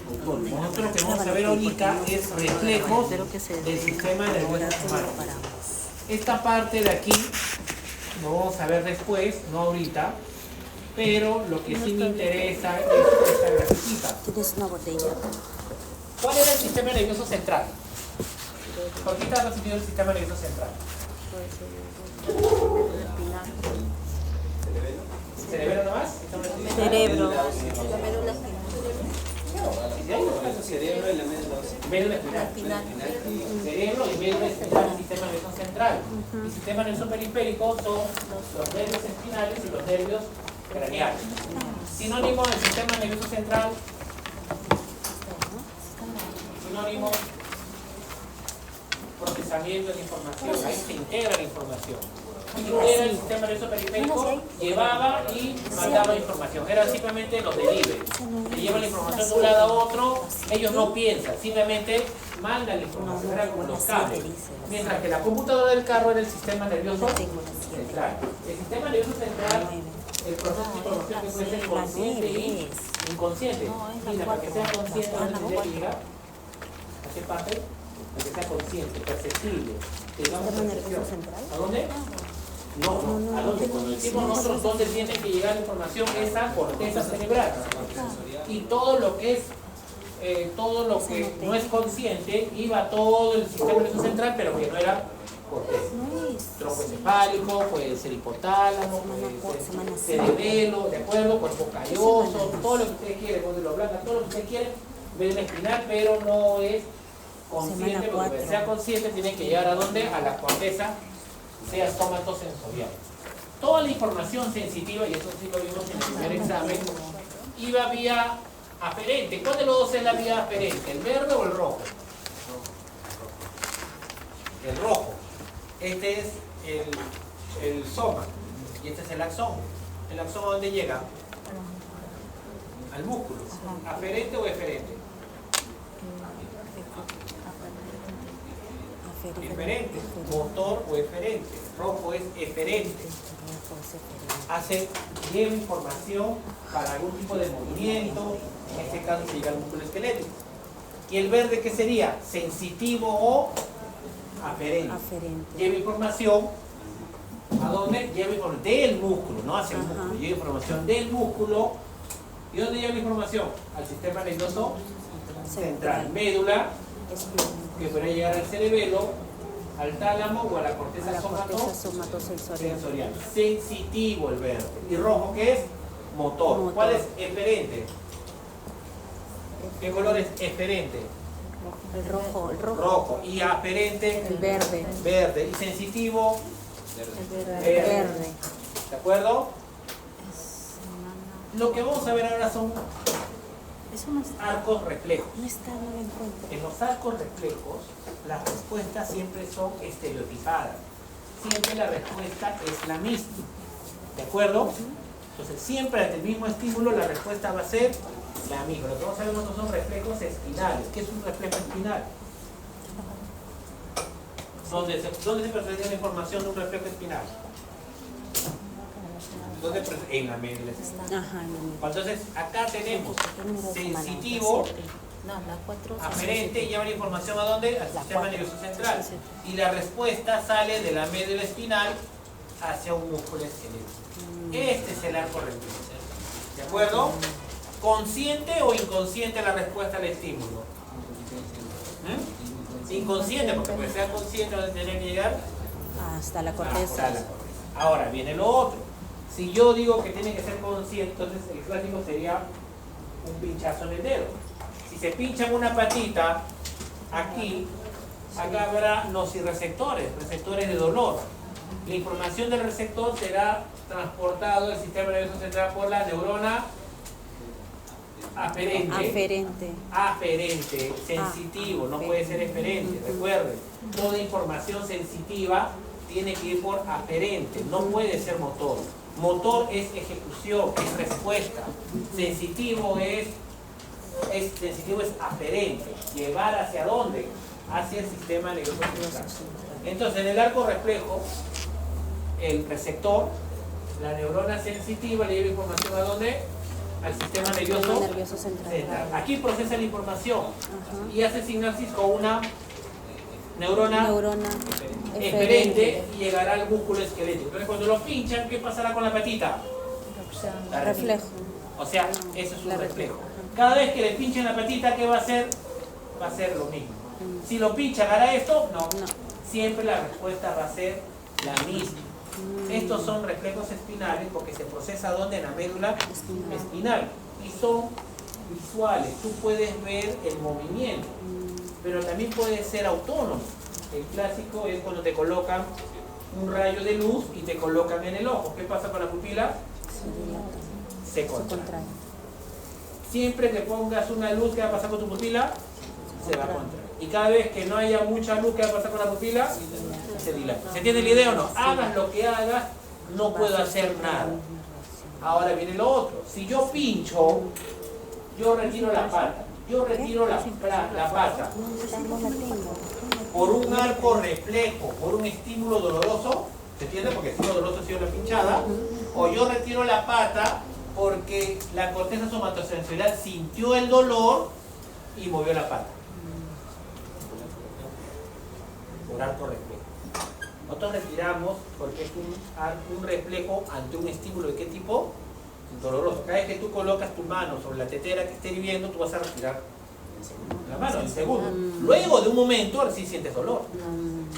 Nosotros lo que vamos a ver ahorita es reflejos del sistema nervioso central. Esta parte de aquí lo vamos a ver después, no ahorita, pero lo que sí me interesa es esta grafiquita. Tienes una botella. ¿Cuál era el sistema nervioso central? ¿Por qué está constituido el sistema nervioso central? ¿Cerebelo nomás? Cerebro. Cerebro y la médula espinal. Cerebro y médula espinal, el sistema nervioso central. El sistema nervioso periférico son los nervios espinales y los nervios craneales. Sinónimo del sistema nervioso central. Sinónimo, procesamiento de la información. Ahí se integra la información. Integra el sistema nervioso periférico, llevaba y mandaba información. Eran simplemente los delivery. Se llevan la información de un lado a otro, ellos no piensan, simplemente mandan la información, eran como los cables. Mientras que la computadora del carro era el sistema nervioso central. El sistema nervioso central, el proceso de información que puede ser consciente y inconsciente. Mira, para que sea consciente, ¿dónde tendría que llegar? ¿A qué parte? Para que sea consciente, perceptible. Digamos percepción. ¿A dónde? No, ¿a dónde? Cuando decimos nosotros dónde tiene que llegar la información, esa corteza cerebral. Y todo lo que no es consciente iba a todo el sistema nervioso central, pero que no era corteza. Tronco encefálico, puede ser hipotálamo, puede ser cerebelo, ¿de acuerdo? Cuerpo calloso, todo lo que ustedes quieren, módulo blanco, todo lo que ustedes quieren, médula espinal, pero no es consciente, porque para que sea consciente tiene que llegar a dónde? A la corteza, sea somatosensorial. Toda la información sensitiva, y eso sí lo vimos en el primer examen, iba vía aferente. ¿Cuál de los dos es la vía aferente? ¿El verde o el rojo? El rojo. Este es el soma y este es el axón. ¿El axón a dónde llega? Al músculo. ¿Aferente o eferente? Eferente. Motor o eferente. Rojo es eferente. Lleva información para algún tipo de movimiento, en este caso se llega al músculo esquelético. ¿Y el verde qué sería? ¿Sensitivo o aferente? Lleva información, ¿a dónde? Lleva información del músculo, no hacia el músculo, lleva información del músculo. ¿Y dónde lleva la información? Al sistema nervioso central, médula, que podría llegar al cerebelo, al tálamo o a la corteza somatosensorial. Sensitivo el verde. ¿Y rojo qué es? Motor. ¿Cuál es eferente? ¿Qué color es eferente? El rojo. Rojo. ¿Y aferente? El verde. Verde. ¿Y sensitivo? Verde. ¿De acuerdo? Lo que vamos a ver ahora son arcos reflejos. En los arcos reflejos, las respuestas siempre son estereotipadas. Siempre la respuesta es la misma. ¿De acuerdo? Entonces, siempre ante el mismo estímulo, la respuesta va a ser la misma. Lo que vamos a ver nosotros son reflejos espinales. ¿Qué es un reflejo espinal? ¿Dónde se procesa la información de un reflejo espinal? En la médula espinal. Entonces, acá tenemos sensitivo, aferente, lleva la información ¿a dónde? Al sistema nervioso central. Y la respuesta sale de la médula espinal hacia un músculo esquelético. Este es el arco reflejo. ¿De acuerdo? ¿Consciente o inconsciente la respuesta al estímulo? Inconsciente, porque puede ser consciente donde tiene que llegar hasta la corteza. Ahora viene lo otro. Si yo digo que tiene que ser consciente, entonces el clásico sería un pinchazo en el dedo. Si se pincha en una patita, aquí, acá habrá nocireceptores, receptores de dolor. La información del receptor será transportado del sistema nervioso central por la neurona aferente, sensitivo, no puede ser eferente, recuerden. Toda información sensitiva tiene que ir por aferente, no puede ser motor. Motor es ejecución, es respuesta. Sensitivo es aferente. ¿Llevar hacia dónde? Hacia el sistema nervioso central. Entonces, en el arco reflejo, el receptor, la neurona sensitiva le lleva información ¿a dónde? al sistema Sistema nervioso nervioso central. central. Aquí procesa la información Ajá. y hace sinapsis con una neurona Neurona eferente y llegará al músculo esquelético. Entonces cuando lo pinchan, ¿qué pasará con la patita? La retira. reflejo. O sea, eso es un La reflejo. retira. Cada vez que le pinchen la patita, ¿qué va a hacer? Va a ser lo mismo. Si lo pinchan, ¿hará esto? No. No. Siempre la respuesta va a ser la misma. Estos son reflejos espinales porque se procesa ¿dónde? En la médula espinal. Y son visuales. Tú puedes ver el movimiento, pero también puede ser autónomo. El clásico es cuando te colocan un rayo de luz y te colocan en el ojo. ¿Qué pasa con la pupila? Se Se contrae. contrae. Siempre que pongas una luz, ¿qué va a pasar con tu pupila? Se va a contraer. Y cada vez que no haya mucha luz, ¿qué va a pasar con la pupila? Se dilata. ¿Se entiende la idea o no? Hagas lo que hagas, no puedo hacer nada. Ahora viene lo otro. Si yo pincho, yo retiro la pata. Yo retiro la pata por un arco reflejo, por un estímulo doloroso. ¿Se entiende? Porque el estímulo doloroso ha sido la pinchada. O yo retiro la pata porque la corteza somatosensorial sintió el dolor y movió la pata. Por arco reflejo. Nosotros retiramos porque es un reflejo ante un estímulo de qué tipo? Doloroso. Cada vez que tú colocas tu mano sobre la tetera que esté hirviendo, tú vas a retirar la mano en segundo. Luego de un momento, ahora sí sientes dolor.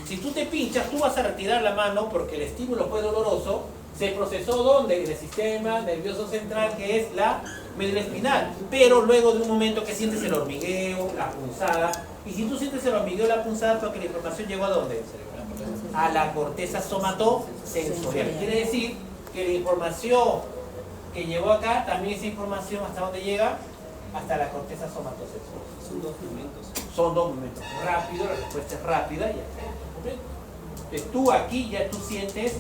Si tú te pinchas, tú vas a retirar la mano porque el estímulo fue doloroso. Se procesó ¿dónde? En el sistema nervioso central, que es la médula espinal. Pero luego de un momento que sientes el hormigueo, la punzada. Y si tú sientes el hormigueo, la punzada, porque la información llegó a ¿dónde? A la corteza somatosensorial. Quiere decir que la información que llegó acá, también esa información ¿hasta dónde llega? Hasta la corteza somatosensorial. Son dos momentos. Son dos momentos. Rápido, la respuesta es rápida y acá. Entonces tú aquí ya tú sientes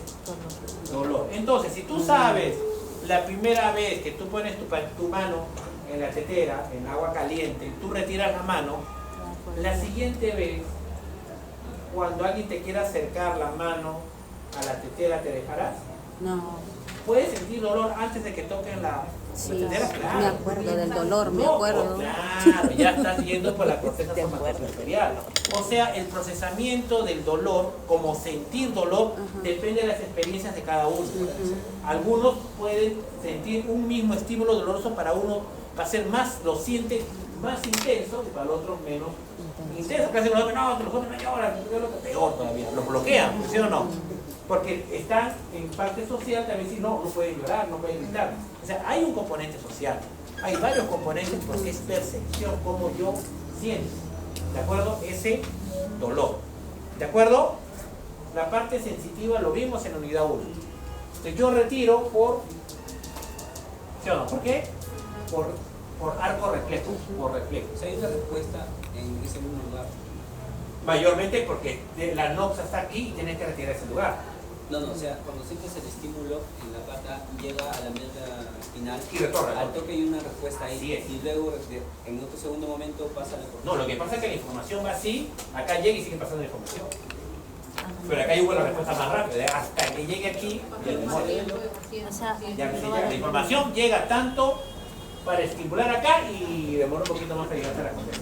dolor. Entonces, si tú sabes la primera vez que tú pones tu mano en la tetera, en agua caliente, tú retiras la mano, la siguiente vez, cuando alguien te quiera acercar la mano a la tetera, ¿te dejarás? No. ¿Puedes sentir dolor antes de que toquen la Sí, tetera? Claro. me acuerdo del dolor, me No, acuerdo. Claro, ya estás yendo por la corteza somatosensorial. O sea, el procesamiento del dolor, como sentir dolor, depende de las experiencias de cada uno. Algunos pueden sentir un mismo estímulo doloroso, para uno va a ser más, lo siente más intenso y para el otro menos intenso. Casi no, los jóvenes no lloran, yo lo que peor todavía, los bloquean, ¿sí o no? Porque están en parte social, también si no pueden llorar, no pueden gritar. O sea, hay un componente social, hay varios componentes porque es percepción, como yo siento, ¿de acuerdo? Ese dolor, ¿de acuerdo? La parte sensitiva lo vimos en la unidad 1. Entonces yo retiro por, ¿sí o no? ¿Por qué? Por arco reflejo, por reflejo. O sea, hay una respuesta en ese mismo lugar. Mayormente porque la noxa está aquí y tienes que retirar ese lugar. No, o sea, cuando sientes el estímulo en la pata, llega a la médula espinal Y retorna. al toque hay una respuesta ahí. Así es. Y luego, en otro segundo momento, pasa la corteza. No, lo que pasa es que la información va así, acá llega y sigue pasando la información. Pero acá hubo la respuesta más rápida, hasta que llegue aquí, ya demora. O sea, La información llega tanto para estimular acá y demora un poquito más para llegar a la corteza.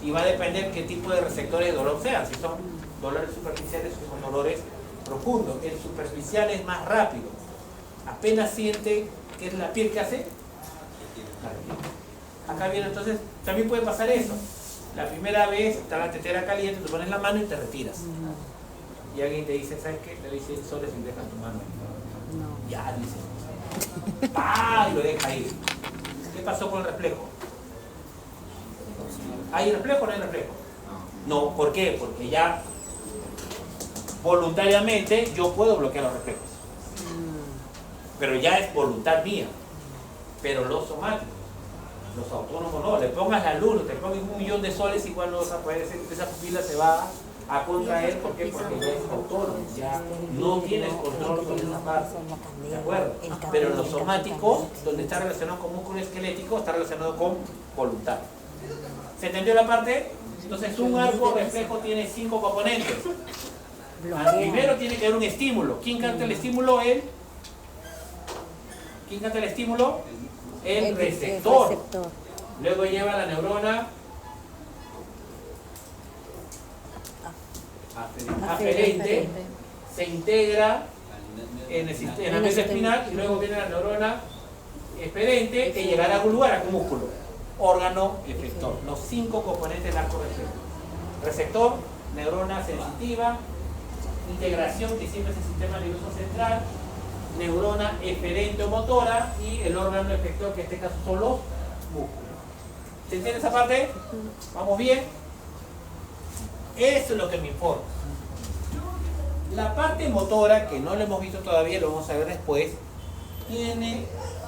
Y va a depender qué tipo de receptores de dolor sean, si son dolores superficiales o son dolores profundos. El superficial es más rápido. Apenas siente que es la piel que hace. Acá viene, entonces, también puede pasar eso. La primera vez está la tetera caliente, tú pones la mano y te retiras. Y alguien te dice, ¿sabes qué? Le dice, solo si dejas tu mano. no. Ya, dice. ¡Pah! Y lo deja ir. ¿Qué pasó con el reflejo? ¿Hay reflejo o no hay reflejo? No, ¿por qué? Porque ya voluntariamente yo puedo bloquear los reflejos. Pero ya es voluntad mía. Pero los somáticos, los autónomos no. Le pongas la luz, te pongas 1.000.000 de soles, igual no vas a poder, esa pupila se va a contraer. ¿Por qué? Porque ya es autónomo, ya no tienes control sobre esa parte. ¿De acuerdo? Pero los somáticos, donde está relacionado con músculo esquelético, está relacionado con voluntad. ¿Se entendió la parte? Entonces un arco reflejo tiene 5 componentes. Primero tiene que haber un estímulo. ¿Quién canta el estímulo? Él. ¿Quién canta el estímulo? el receptor. receptor. Luego lleva la neurona aferente, se integra en el ambiente espinal y luego viene la neurona esperente que llegará a algún lugar, a un músculo. Órgano efector. Los 5 componentes del arco reflejo. Receptor, neurona sensitiva, integración que siempre es el sistema nervioso central, neurona eferente o motora y el órgano efector que en este caso son los músculos. ¿Se entiende esa parte? ¿Vamos bien? Eso es lo que me importa. La parte motora, que no lo hemos visto todavía, lo vamos a ver después, tiene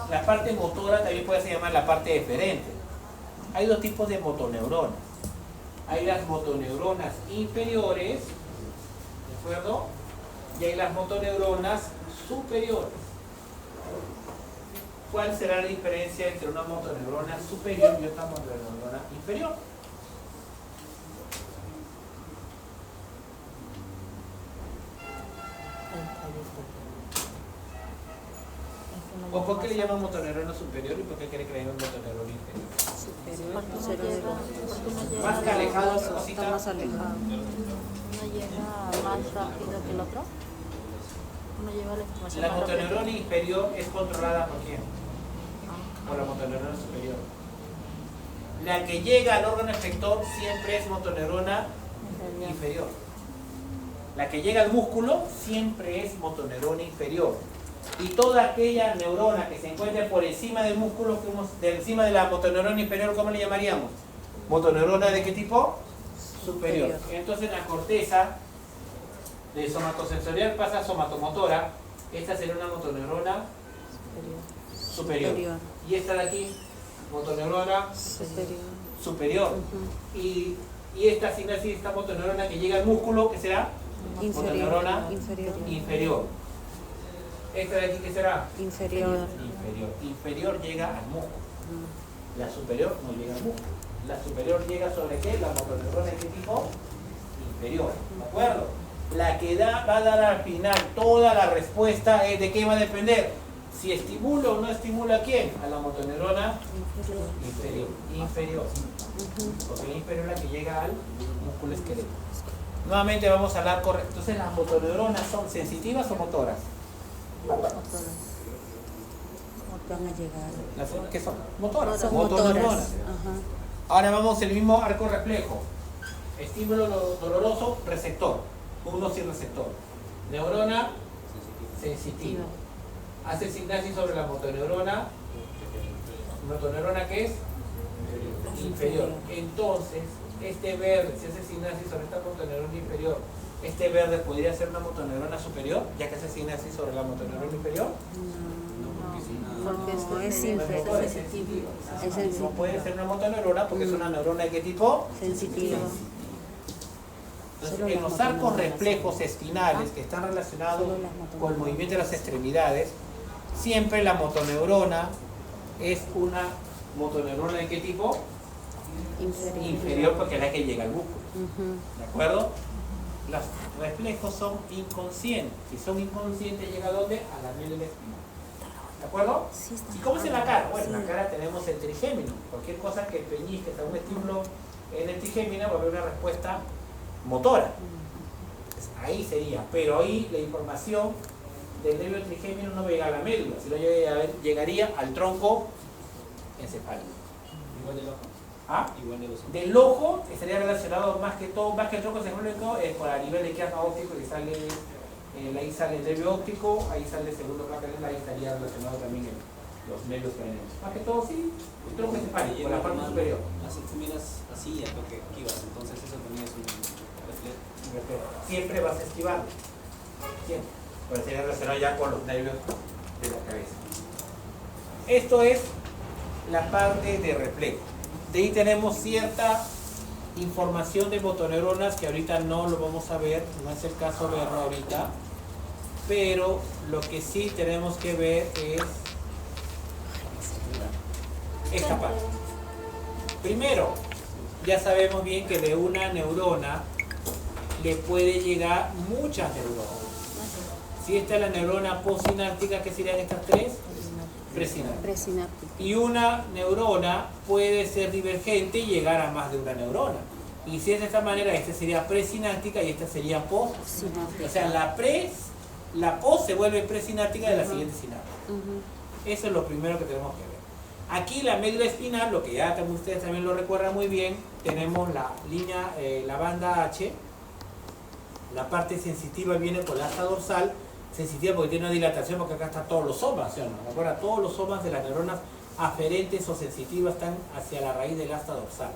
la parte motora, también puede ser llamar la parte eferente. Hay dos tipos de motoneuronas. Hay las motoneuronas inferiores, ¿de acuerdo? Y hay las motoneuronas superiores. ¿Cuál será la diferencia entre una motoneurona superior y otra motoneurona inferior? ¿O por qué le llaman motoneurona superior y por qué cree que le llaman motoneurona inferior? Más que alejado, esa cosita. Está más alejado. Uno llega más rápido que el otro. Uno lleva la información La más rápido. motoneurona inferior es controlada por quién? Por la motoneurona superior. La que llega al órgano efector siempre es motoneurona inferior. La que llega al músculo siempre es motoneurona inferior. Y toda aquella neurona que se encuentre por encima del músculo, encima de la motoneurona inferior, ¿cómo le llamaríamos? ¿Motoneurona de qué tipo? Superior. Entonces la corteza de somatosensorial pasa a somatomotora. Esta sería una motoneurona superior. Y esta de aquí, motoneurona superior. Y esta sinapsis, esta motoneurona que llega al músculo, ¿qué será? Motoneurona inferior. Esta de aquí, ¿qué será? Inferior. Inferior llega al músculo. La superior no llega al músculo. La superior llega sobre qué? La motoneurona de qué tipo? Inferior. ¿De acuerdo? La que va a dar al final toda la respuesta es de qué va a depender. Si estimulo o no estimulo a quién? A la motoneurona inferior. Porque la inferior es la que llega al músculo esquelético. Nuevamente vamos a hablar correcto. Entonces, ¿las motoneuronas son sensitivas o motoras? Van a llegar. ¿Qué son? Motoras. Son Motoneuronas. motoras. Ajá. Ahora vamos el mismo arco reflejo. Estímulo doloroso, receptor. Uno sin receptor. Neurona sensitiva. Hace sinapsis sobre la motoneurona. ¿Motoneurona qué es? Inferior. Entonces, este verde, si hace sinapsis sobre esta motoneurona inferior, ¿este verde podría ser una motoneurona superior, ya que hace sinapsis sobre la motoneurona inferior? Porque esto es Motor es sensitivo. No puede ser una motoneurona porque es una neurona de qué tipo? Sensitiva. Entonces, en los arcos reflejos espinales que están relacionados con el movimiento de las extremidades, siempre la motoneurona es una motoneurona de qué tipo? Inferior, porque es la que llega al músculo. ¿De acuerdo? Los reflejos son inconscientes. Si son inconscientes, ¿llega a dónde? A la médula espinal. ¿De acuerdo? ¿Y cómo es en la cara? Bueno, en la cara tenemos el trigémino. Cualquier cosa que peñizque a un estímulo en el trigémino va a haber una respuesta motora. Pues ahí sería. Pero ahí la información del nervio trigémino no va a llegar a la médula, sino llegaría al tronco encefálico. Igual del ojo. ¿Ah? Igual de los ojos. Del ojo estaría relacionado más que el tronco encefálico con el nivel de quiasma óptico que sale, ahí sale el nervio óptico, ahí sale el segundo placanal, ahí estaría relacionado también los nervios craneales. Más que todo sí, el tronco encefálico, con la parte superior. Así tú miras así a lo que esquivas, entonces eso también es un reflejo. Siempre vas a esquivar, siempre, pero estaría relacionado ya con los nervios de la cabeza. Esto es la parte de reflejo. De ahí tenemos cierta información de motoneuronas que ahorita no lo vamos a ver, no es el caso verlo ahorita, pero lo que sí tenemos que ver es esta parte. Primero, ya sabemos bien que de una neurona le puede llegar muchas neuronas. Si esta es la neurona postsináptica, ¿qué serían estas tres? Presináptica. Presináptica. Y una neurona puede ser divergente y llegar a más de una neurona. Y si es de esta manera, esta sería presináptica y esta sería postsináptica. O sea, la pos se vuelve presináptica de la siguiente sináptica. Eso es lo primero que tenemos que ver. Aquí la médula espinal, lo que ya ustedes también lo recuerdan muy bien, tenemos la línea, la banda H. La parte sensitiva viene por la asta dorsal, sensitiva porque tiene una dilatación, porque acá están todos los somas, ¿sí o no? ¿Recuerda? Todos los somas de las neuronas aferentes o sensitivas están hacia la raíz del asta dorsal.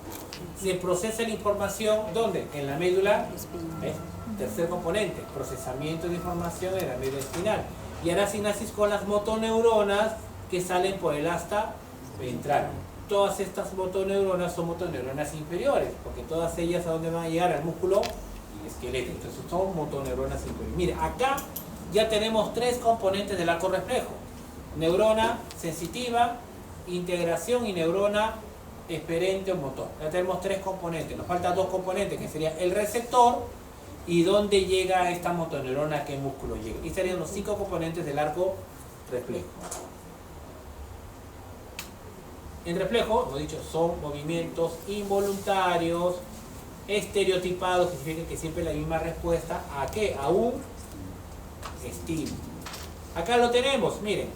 Se procesa la información, ¿dónde? En la médula espinal. Tercer componente, procesamiento de información en la médula espinal. Y hará sinapsis con las motoneuronas que salen por el asta ventral. Todas estas motoneuronas son motoneuronas inferiores, porque todas ellas a dónde van a llegar, al músculo esquelético. Entonces son motoneuronas inferiores. Mire, acá ya tenemos tres componentes del arco reflejo: neurona sensitiva, integración y neurona esperente o motor. Ya tenemos tres componentes. Nos faltan dos componentes, que sería el receptor y dónde llega esta motoneurona, a qué músculo llega. Y serían los 5 componentes del arco reflejo. En reflejo, lo dicho, son movimientos involuntarios, estereotipados, que significa que siempre la misma respuesta. ¿A qué? A un estímulo. Acá lo tenemos, miren.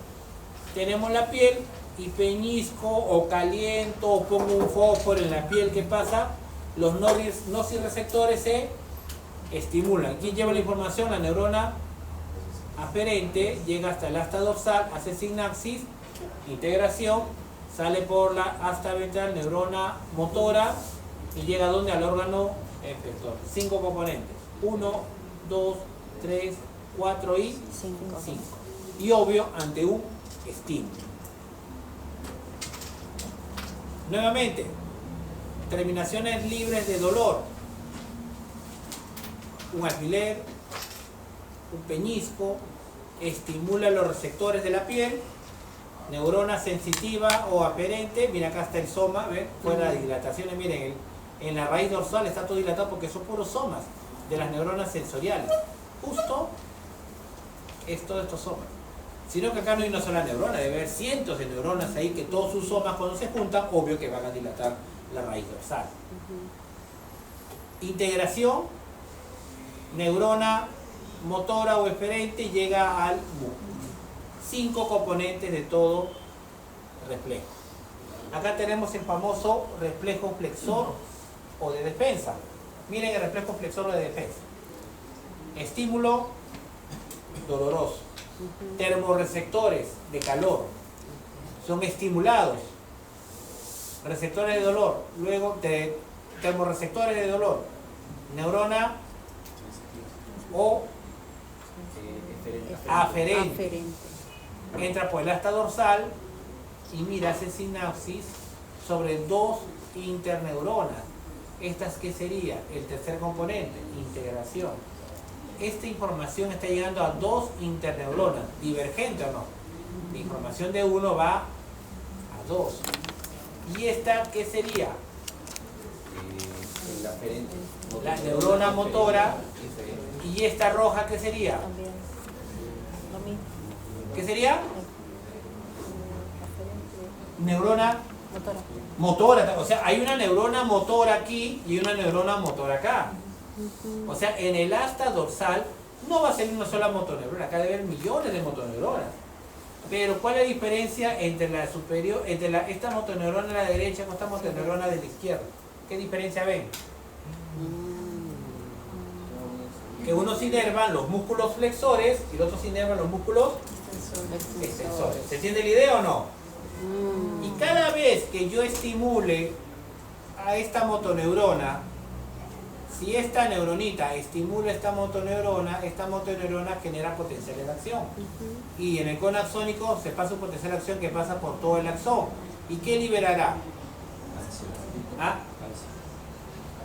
Tenemos la piel y peñisco o caliento o pongo un fósforo en la piel. ¿Qué pasa? Los nociceptores se estimulan. ¿Quién lleva la información? La neurona aferente llega hasta el asta dorsal, hace sinapsis, integración, sale por la asta ventral, neurona motora, y llega a donde, al órgano efector. 5 componentes: 1, 2, 3, 4 y 5. Y obvio, ante un estímulo. Nuevamente, terminaciones libres de dolor: un alfiler, un peñisco, estimula los receptores de la piel, neurona sensitiva o aferente. Mira, acá está el soma, ¿ven? Fuera de dilataciones, miren, en la raíz dorsal está todo dilatado porque son puros somas de las neuronas sensoriales. Justo es todos estos somas. Sino que acá no hay una sola neurona, debe haber cientos de neuronas ahí que todos sus somas, cuando se juntan, obvio que van a dilatar la raíz dorsal. Integración: neurona motora o eferente llega al músculo. 5 componentes de todo reflejo. Acá tenemos el famoso reflejo flexor o de defensa. Miren el reflejo flexor o de defensa. Estímulo doloroso. Termorreceptores de calor son estimulados. Receptores de dolor. Luego termorreceptores de dolor. Neurona o aferente. Entra por el asta dorsal y mira, hace sinapsis sobre 2 interneuronas. ¿Estas qué sería? El tercer componente, integración. Esta información está llegando a 2 interneuronas, ¿divergente o no? La información de uno va a 2. ¿Y esta qué sería? El aferente. La neurona motora. ¿Y esta roja qué sería? También. Lo mismo. ¿Qué sería? Neurona Motora. motora. O sea, hay una neurona motora aquí y una neurona motora acá. O sea, en el asta dorsal no va a ser una sola motoneurona, acá debe haber millones de motoneuronas. Pero ¿cuál es la diferencia entre la superior, entre esta motoneurona de la derecha con esta motoneurona de la izquierda? ¿Qué diferencia ven? Que uno se inervan los músculos flexores y el otro se inervan los músculos extensores. ¿Se entiende la idea o no? Y cada vez que yo estimule a esta motoneurona, si esta neuronita estimula esta motoneurona genera potencial de acción. Y en el cono axónico se pasa un potencial de acción que pasa por todo el axón. ¿Y qué liberará? ¿Ah?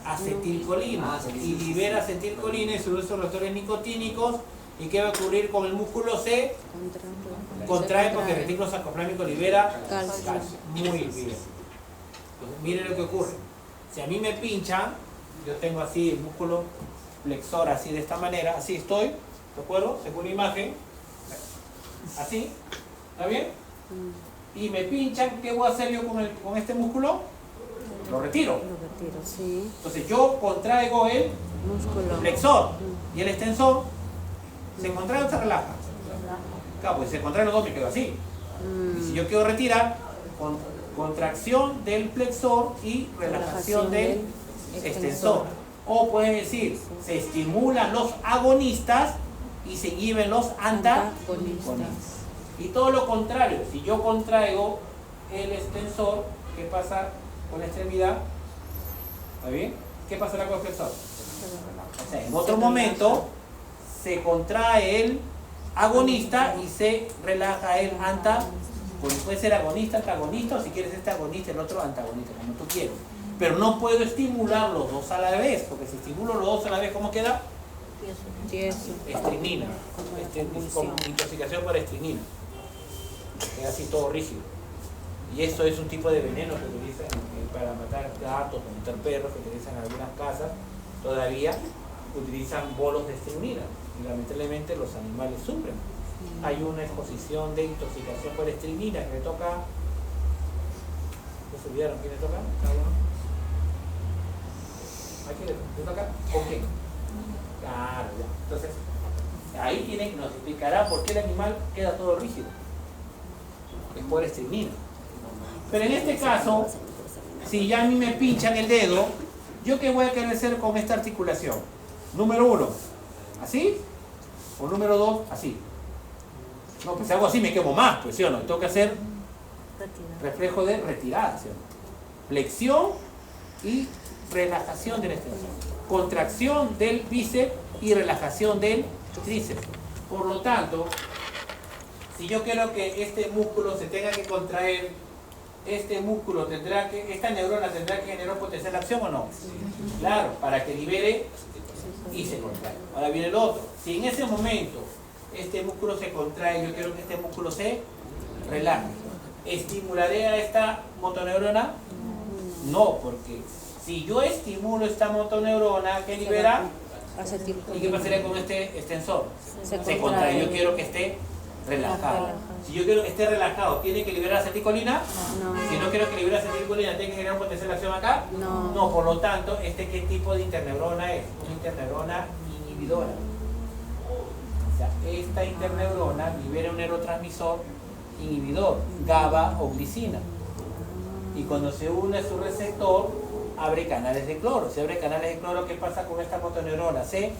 Acetilcolina. Y libera acetilcolina y sus receptores nicotínicos. ¿Y qué va a ocurrir con el músculo? Se contrae porque el retículo sarcoplámico libera calcio. Muy bien. Entonces, miren lo que ocurre. Si a mí me pinchan, yo tengo así el músculo flexor, así de esta manera, así estoy, ¿de acuerdo? Según la imagen, así, ¿está bien? y me pinchan, ¿qué voy a hacer yo con este músculo? Lo retiro. Lo retiro, sí. Entonces yo contraigo el Músculo. flexor y el extensor. ¿Se contrae o se relaja? Claro, pues si se contrae los dos me quedo así. Y si yo quiero retirar, contracción del flexor y relajación del extensor. O pueden decir, se estimulan los agonistas y se inhiben los antagonistas. Y todo lo contrario, si yo contraigo el extensor, ¿qué pasa con la extremidad? ¿Está bien? ¿Qué pasará con el flexor? O sea, en otro momento se contrae el agonista y se relaja el antagonista. Puede ser agonista, antagonista, o si quieres este agonista, el otro antagonista, como tú quieras. Pero no puedo estimular los dos a la vez, porque si estimulo los dos a la vez, ¿cómo queda? Tieso. Estrinina. Con intoxicación por estrinina. Queda así todo rígido. Y esto es un tipo de veneno que utilizan para matar gatos, para matar perros, que utilizan en algunas casas. Todavía utilizan bolos de estrinina. Y lamentablemente los animales sufren. Hay una exposición de intoxicación por estrinina que le toca. ¿No se olvidaron quién le toca? ¿Cada uno? ¿A quién le toca? ¿Con quién? Claro, ya. Entonces, ahí nos explicará por qué el animal queda todo rígido. Es por estrinina. Pero en este caso, si ya a mí me pinchan el dedo, ¿yo qué voy a querer hacer con esta articulación? Número 1, ¿así? O número 2, así. No, pues si hago así me quemo más, pues sí o no. Tengo que hacer reflejo de retirada, ¿sí o no? Flexión y relajación del extensor. Contracción del bíceps y relajación del tríceps. Por lo tanto, si yo quiero que este músculo se tenga que contraer, esta neurona tendrá que generar potencial de acción o no. Claro, para que libere y se contrae. Ahora viene el otro. Si en ese momento este músculo se contrae, yo quiero que este músculo se relaje. ¿Estimularé a esta motoneurona? No, porque si yo estimulo esta motoneurona, ¿qué libera? ¿Y qué pasaría con este extensor? Se contrae. Yo quiero que esté relajado. Si yo quiero que esté relajado, ¿tiene que liberar acetilcolina? No. Si no quiero que libere acetilcolina, ¿tiene que generar un potencial de acción acá? No. No, por lo tanto, ¿qué tipo de interneurona es? Una interneurona inhibidora. O sea, esta interneurona libera un neurotransmisor inhibidor, GABA o glicina. Y cuando se une a su receptor, abre canales de cloro. Si abre canales de cloro, ¿qué pasa con esta motoneurona? Se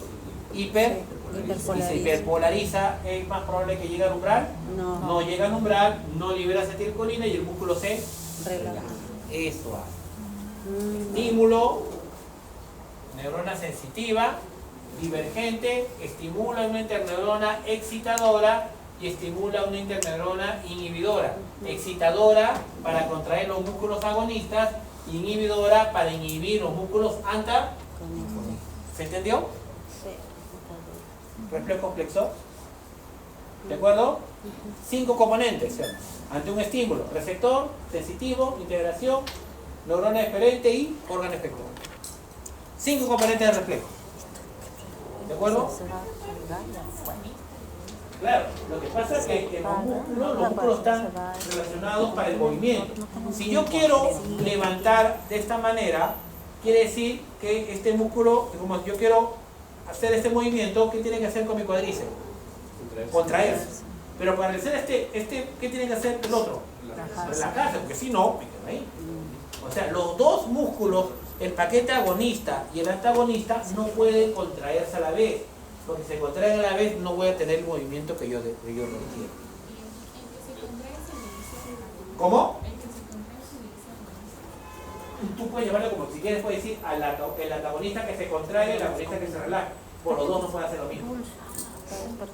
y se hiperpolariza. ¿Es más probable que llegue al umbral? No llega al umbral, no libera acetilcolina y el músculo se relaja. Eso hace. Estímulo, neurona sensitiva, divergente, estimula una interneurona excitadora y estimula una interneurona inhibidora. Excitadora para contraer los músculos agonistas, inhibidora para inhibir los músculos antagonistas. ¿Se entendió? Sí. Reflejo flexor. ¿De acuerdo? 5 componentes. Ante un estímulo: receptor, sensitivo, integración, neurona eferente y órgano efector. 5 componentes de reflejo. ¿De acuerdo? Claro, lo que pasa es que los músculos están relacionados para el movimiento. Si yo quiero levantar de esta manera, quiere decir que este músculo, como yo quiero hacer este movimiento, ¿qué tiene que hacer con mi cuádriceps? Contraerse. Pero para hacer ¿qué tiene que hacer el otro? Relajarse, porque si no, me quedo ahí. O sea, los dos músculos, el paquete agonista y el antagonista, no pueden contraerse a la vez. Porque si se contraen a la vez, no voy a tener el movimiento que yo requiero. ¿Cómo? Tú puedes llamarlo como si quieres, puedes decir el antagonista que se contrae y el agonista que se relaja. Por los dos no pueden hacer lo mismo.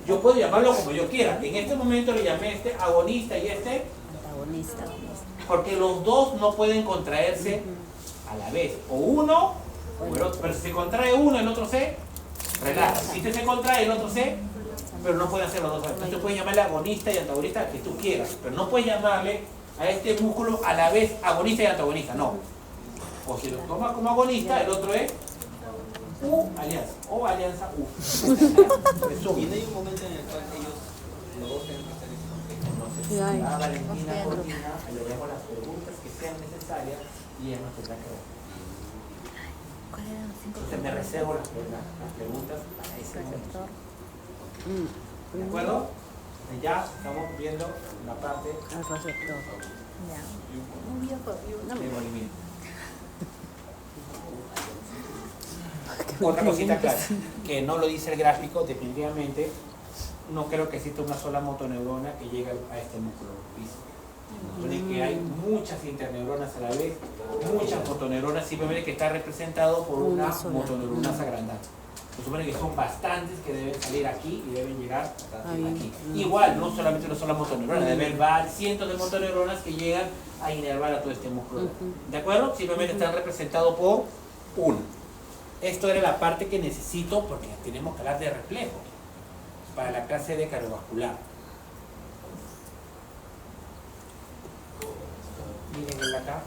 Yo puedo llamarlo como yo quiera. En este momento le llamé agonista y Antagonista. porque los dos no pueden contraerse a la vez. O uno o el otro. Pero si se contrae uno, el otro se relaja. Si este se contrae, el otro se... Pero no pueden hacer los dos. Entonces puedes llamarle agonista y antagonista que tú quieras. Pero no puedes llamarle a este músculo a la vez agonista y antagonista. No. O si lo tomas como agonista, el otro es alianza. O alianza U. Y no hay un momento en el cual ellos, los dos tienen que estar en Entonces, Sí hay. a Valentina Ok. Cortina le haremos las preguntas que sean necesarias y ella nos tendrá que responder. ¿Cuáles eran los 5 Entonces me reservo las preguntas para ese momento. receptor? ¿De acuerdo? Ya estamos viendo la parte El receptor. Ya. Un viejo. de movimiento. Otra cosita clara, que no lo dice el gráfico, definitivamente no creo que exista una sola motoneurona que llegue a este músculo físico. Supone que hay muchas interneuronas a la vez, muchas motoneuronas, simplemente que está representado por una Una sola. motoneurona agrandada. Se supone que son bastantes que deben salir aquí y deben llegar Ahí. aquí. Igual, no solamente una sola motoneurona, debe haber cientos de motoneuronas que llegan a inervar a todo este músculo. ¿De acuerdo? Simplemente están representados por uno. Esto era la parte que necesito porque tenemos que hablar de reflejo para la clase de cardiovascular. Miren el acá.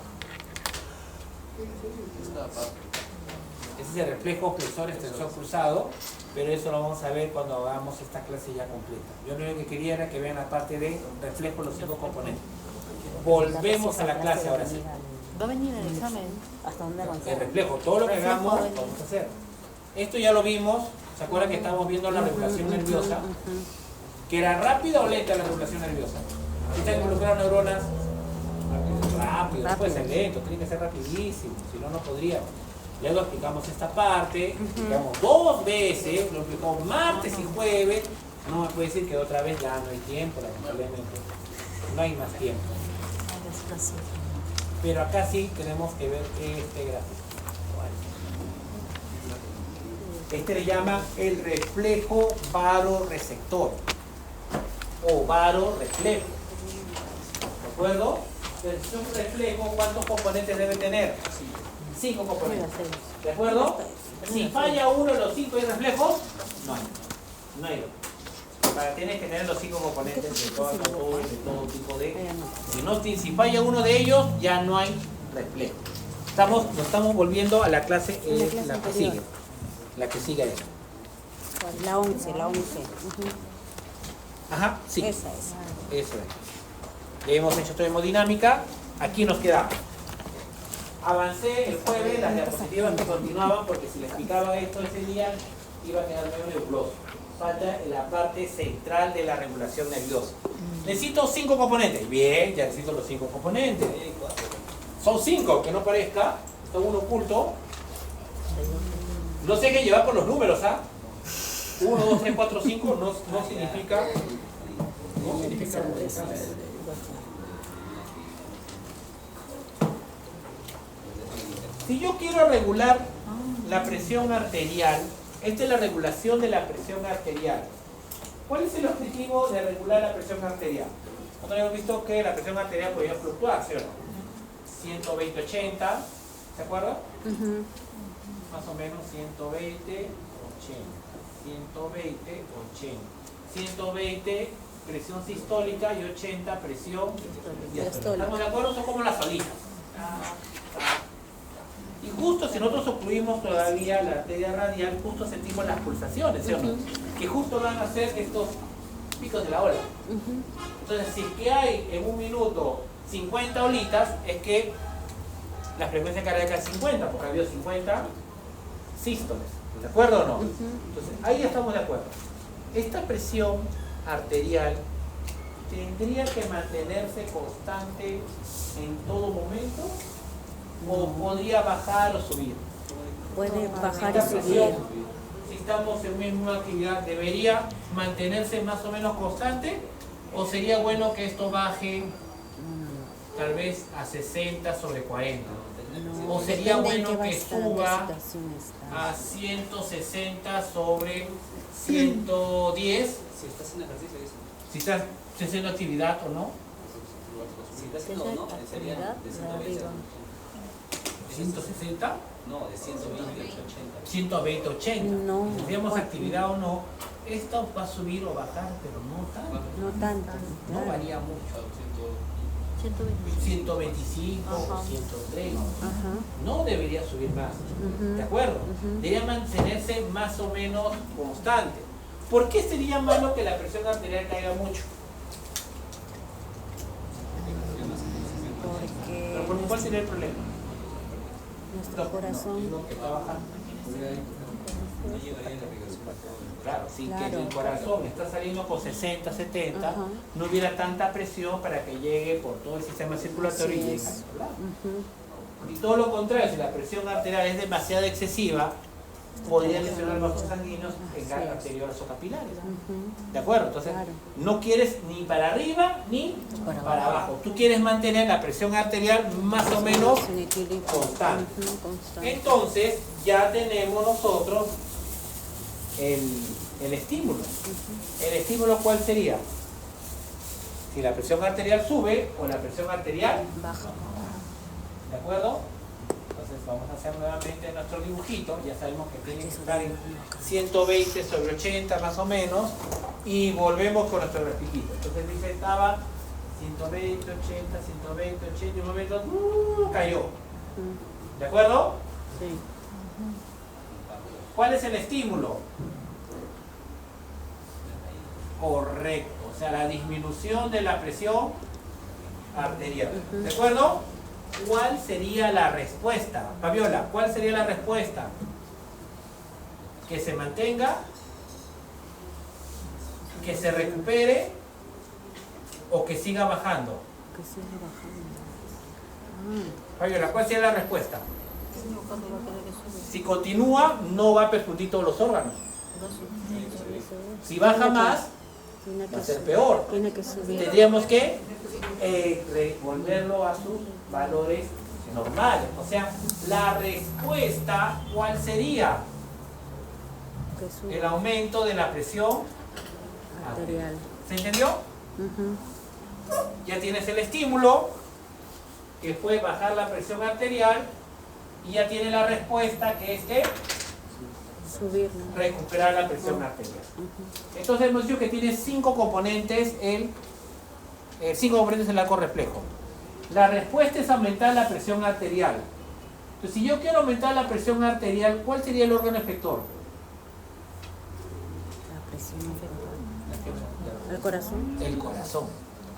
Ese es el reflejo flexor extensor cruzado, pero eso lo vamos a ver cuando hagamos esta clase ya completa. Yo lo único que quería era que vean la parte de reflejo, los 5 componentes. Volvemos a la clase ahora sí. Va a venir el examen. ¿Hasta dónde El avanzamos? reflejo, todo lo que Reflejo, hagamos, ven. vamos a hacer. Esto ya lo vimos, ¿se acuerdan que estábamos viendo la regulación nerviosa? Que era rápida o lenta la regulación nerviosa. Si están involucradas neuronas, rápido, no puede ser lento, tiene que ser rapidísimo, si no, no podríamos. Luego explicamos esta parte, explicamos 2 veces, lo explicamos martes y jueves. No me puede decir que otra vez ya no hay tiempo, lamentablemente. No hay más tiempo. Pero acá sí tenemos que ver este gráfico. Este le llama el reflejo varoreceptor o varoreflejo. ¿De acuerdo? Entonces, un reflejo, ¿cuántos componentes debe tener? 5 componentes. ¿De acuerdo? Si falla uno de los 5 reflejos, no hay. No hay. Tienes que tener los 5 componentes de todo tipo de. Si falla uno de ellos, ya no hay reflejo. Nos estamos volviendo a la clase, la que sigue. La que sigue a esa. La 11. Ajá, sí. Esa es. Eso es. Le hemos hecho toda hemodinámica. Aquí nos quedamos. Avancé el jueves las diapositivas que continuaban porque si les explicaba esto ese día iba a quedar medio nebuloso. Falta la parte central de la regulación nerviosa. Necesito 5 componentes. Bien, ya necesito los 5 componentes. Son 5, que no parezca. Está uno oculto. No sé qué llevar por los números, ¿ah? 1, 2, 3, 4, 5 no significa. No significa. Si yo quiero regular la presión arterial, esta es la regulación de la presión arterial. ¿Cuál es el objetivo de regular la presión arterial? Nosotros hemos visto que la presión arterial podía fluctuar, ¿sí o no? 120-80, ¿se acuerdan? Más o menos 120-80. 120-80. 120 presión sistólica y 80 presión diastólica. ¿Estamos de acuerdo? Son como las olitas. Y justo si nosotros ocluimos todavía la arteria radial, justo sentimos las pulsaciones, ¿sí o no? Que justo van a ser estos picos de la ola. Entonces, si es que hay en un minuto 50 olitas, es que la frecuencia cardíaca es 50, porque ha habido 50 sístoles. ¿De acuerdo o no? Entonces, ahí ya estamos de acuerdo. Esta presión arterial tendría que mantenerse constante en todo momento, o podría bajar o subir. Puede bajar Esta y presión, subir. si estamos en misma actividad, ¿debería mantenerse más o menos constante? ¿O sería bueno que esto baje tal vez a 60 sobre 40? ¿O sería Depende en bueno qué que bastante suba situación está. a 160 sobre 110? Si estás en ejercicio, dice. Si estás haciendo actividad o no. Si estás haciendo no, sería de 120 160, No, de 120 a 80. 120, 80. No. Si hacemos actividad o no, esto va a subir o bajar, pero no tanto. No tanto. No claro. varía mucho. 120. 125 Ajá. o 130. Ajá. No debería subir más. ¿De acuerdo? Debería mantenerse más o menos constante. ¿Por qué sería malo que la presión arterial caiga mucho? que Pero ¿cuál sería el problema? nuestro corazón, Digo que está bajando. No llegaría a la irrigación. Claro, si Claro. que el corazón está saliendo con 60, 70, Ajá. no hubiera tanta presión para que llegue por todo el sistema circulatorio y Así llegue es. al lado. ujú, Y todo lo contrario, si la presión arterial es demasiado excesiva, podría lesionar vasos sanguíneos en Así es. arteriales o capilares. ujú, ¿De acuerdo? Entonces, Claro. no quieres ni para arriba ni Para para abajo. Tú quieres mantener la presión arterial más o menos en equilibrio. constante. Ujú, constante. Entonces, ya tenemos nosotros el estímulo. ¿El estímulo cuál sería? Si la presión arterial sube o la presión arterial, Baja. ¿de acuerdo? Entonces vamos a hacer nuevamente nuestro dibujito. Ya sabemos que tiene que estar en 120 sobre 80 más o menos. Y volvemos con nuestro grafiquito. Entonces dice, estaba 120, 80, 120, 80, y un momento cayó. Ujú, ¿De acuerdo? Sí. ¿Cuál es el estímulo? Correcto, o sea, la disminución de la presión arterial. ¿De acuerdo? ¿Cuál sería la respuesta? Fabiola, ¿cuál sería la respuesta? Que se mantenga, que se recupere o que siga bajando. Que siga bajando. Fabiola, ¿cuál sería la respuesta? No, cuando va a querer que sube. Si continúa, no va a percutir todos los órganos. Va a subir. Si baja más, Tiene va que a ser subir. peor. Tiene que subir. Tendríamos que devolverlo a sus valores normales. O sea, la respuesta, ¿cuál sería? Que sube. El aumento de la presión Arterial. ¿Se entendió? Ujú, Ya tienes el estímulo, que fue bajar la presión arterial, y ya tiene la respuesta, que es que Subirla. recuperar la presión arterial. Ujú, Entonces hemos dicho que tiene 5 componentes el 5 componentes el arco reflejo. La respuesta es aumentar la presión arterial. Entonces, si yo quiero aumentar la presión arterial, ¿cuál sería el órgano efector? La presión arterial. El corazón. El corazón.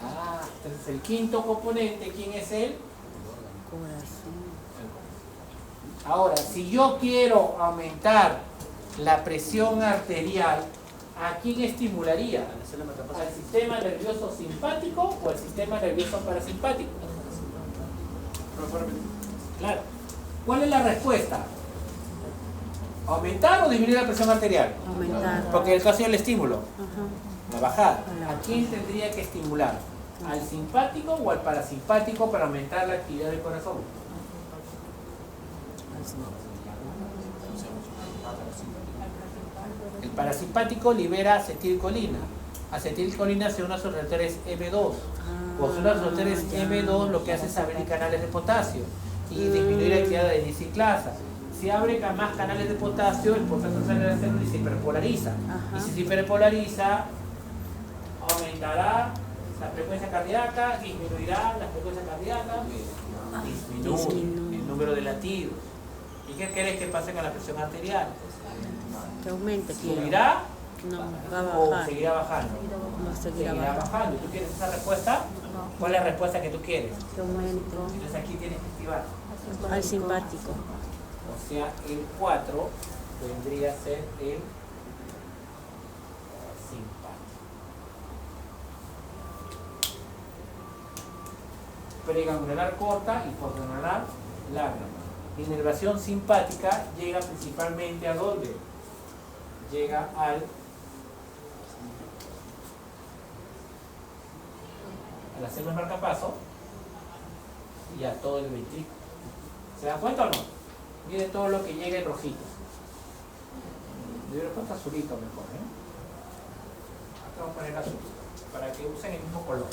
Ah, entonces el quinto componente, ¿quién es él? Corazón. Ahora, si yo quiero aumentar la presión arterial, ¿a quién estimularía? ¿Al sistema nervioso simpático o al sistema nervioso parasimpático? Claro. ¿Cuál es la respuesta? ¿Aumentar o disminuir la presión arterial? Aumentar. Porque el caso es el estímulo, Ajá. la bajada. La ¿A quién tendría que estimular? ¿Al simpático o al parasimpático para aumentar la actividad del corazón? El parasimpático libera acetilcolina. Acetilcolina se une a sus receptores M2. Por ser los receptores M2 lo que hace es abrir canales de potasio y disminuir la actividad de disciclasa. Si abre más canales de potasio, el potasio sale de la célula y se hiperpolariza. Ajá. Y si se hiperpolariza, aumentará la frecuencia cardíaca, disminuirá la frecuencia cardíaca, disminuye el número de latidos. ¿Y qué querés que pase con la presión arterial? Que aumente. quiero. ¿Subirá No, va a o bajar. seguirá bajando? Va a seguir Seguirá abajo. bajando. ¿Tú quieres esa respuesta? No. ¿Cuál es la respuesta que tú quieres? Que aumente. Entonces aquí tienes que activar. Al simpático. O sea, el 4 vendría a ser el simpático. Preganglionar corta y postganglionar larga. La inervación simpática llega principalmente ¿a dónde? Llega a las células marcapaso y a todo el ventrículo. ¿Se dan cuenta o no? Miren todo lo que llega en rojito. Yo creo que azulito mejor, ¿eh? Acá vamos a poner azul, para que usen el mismo color.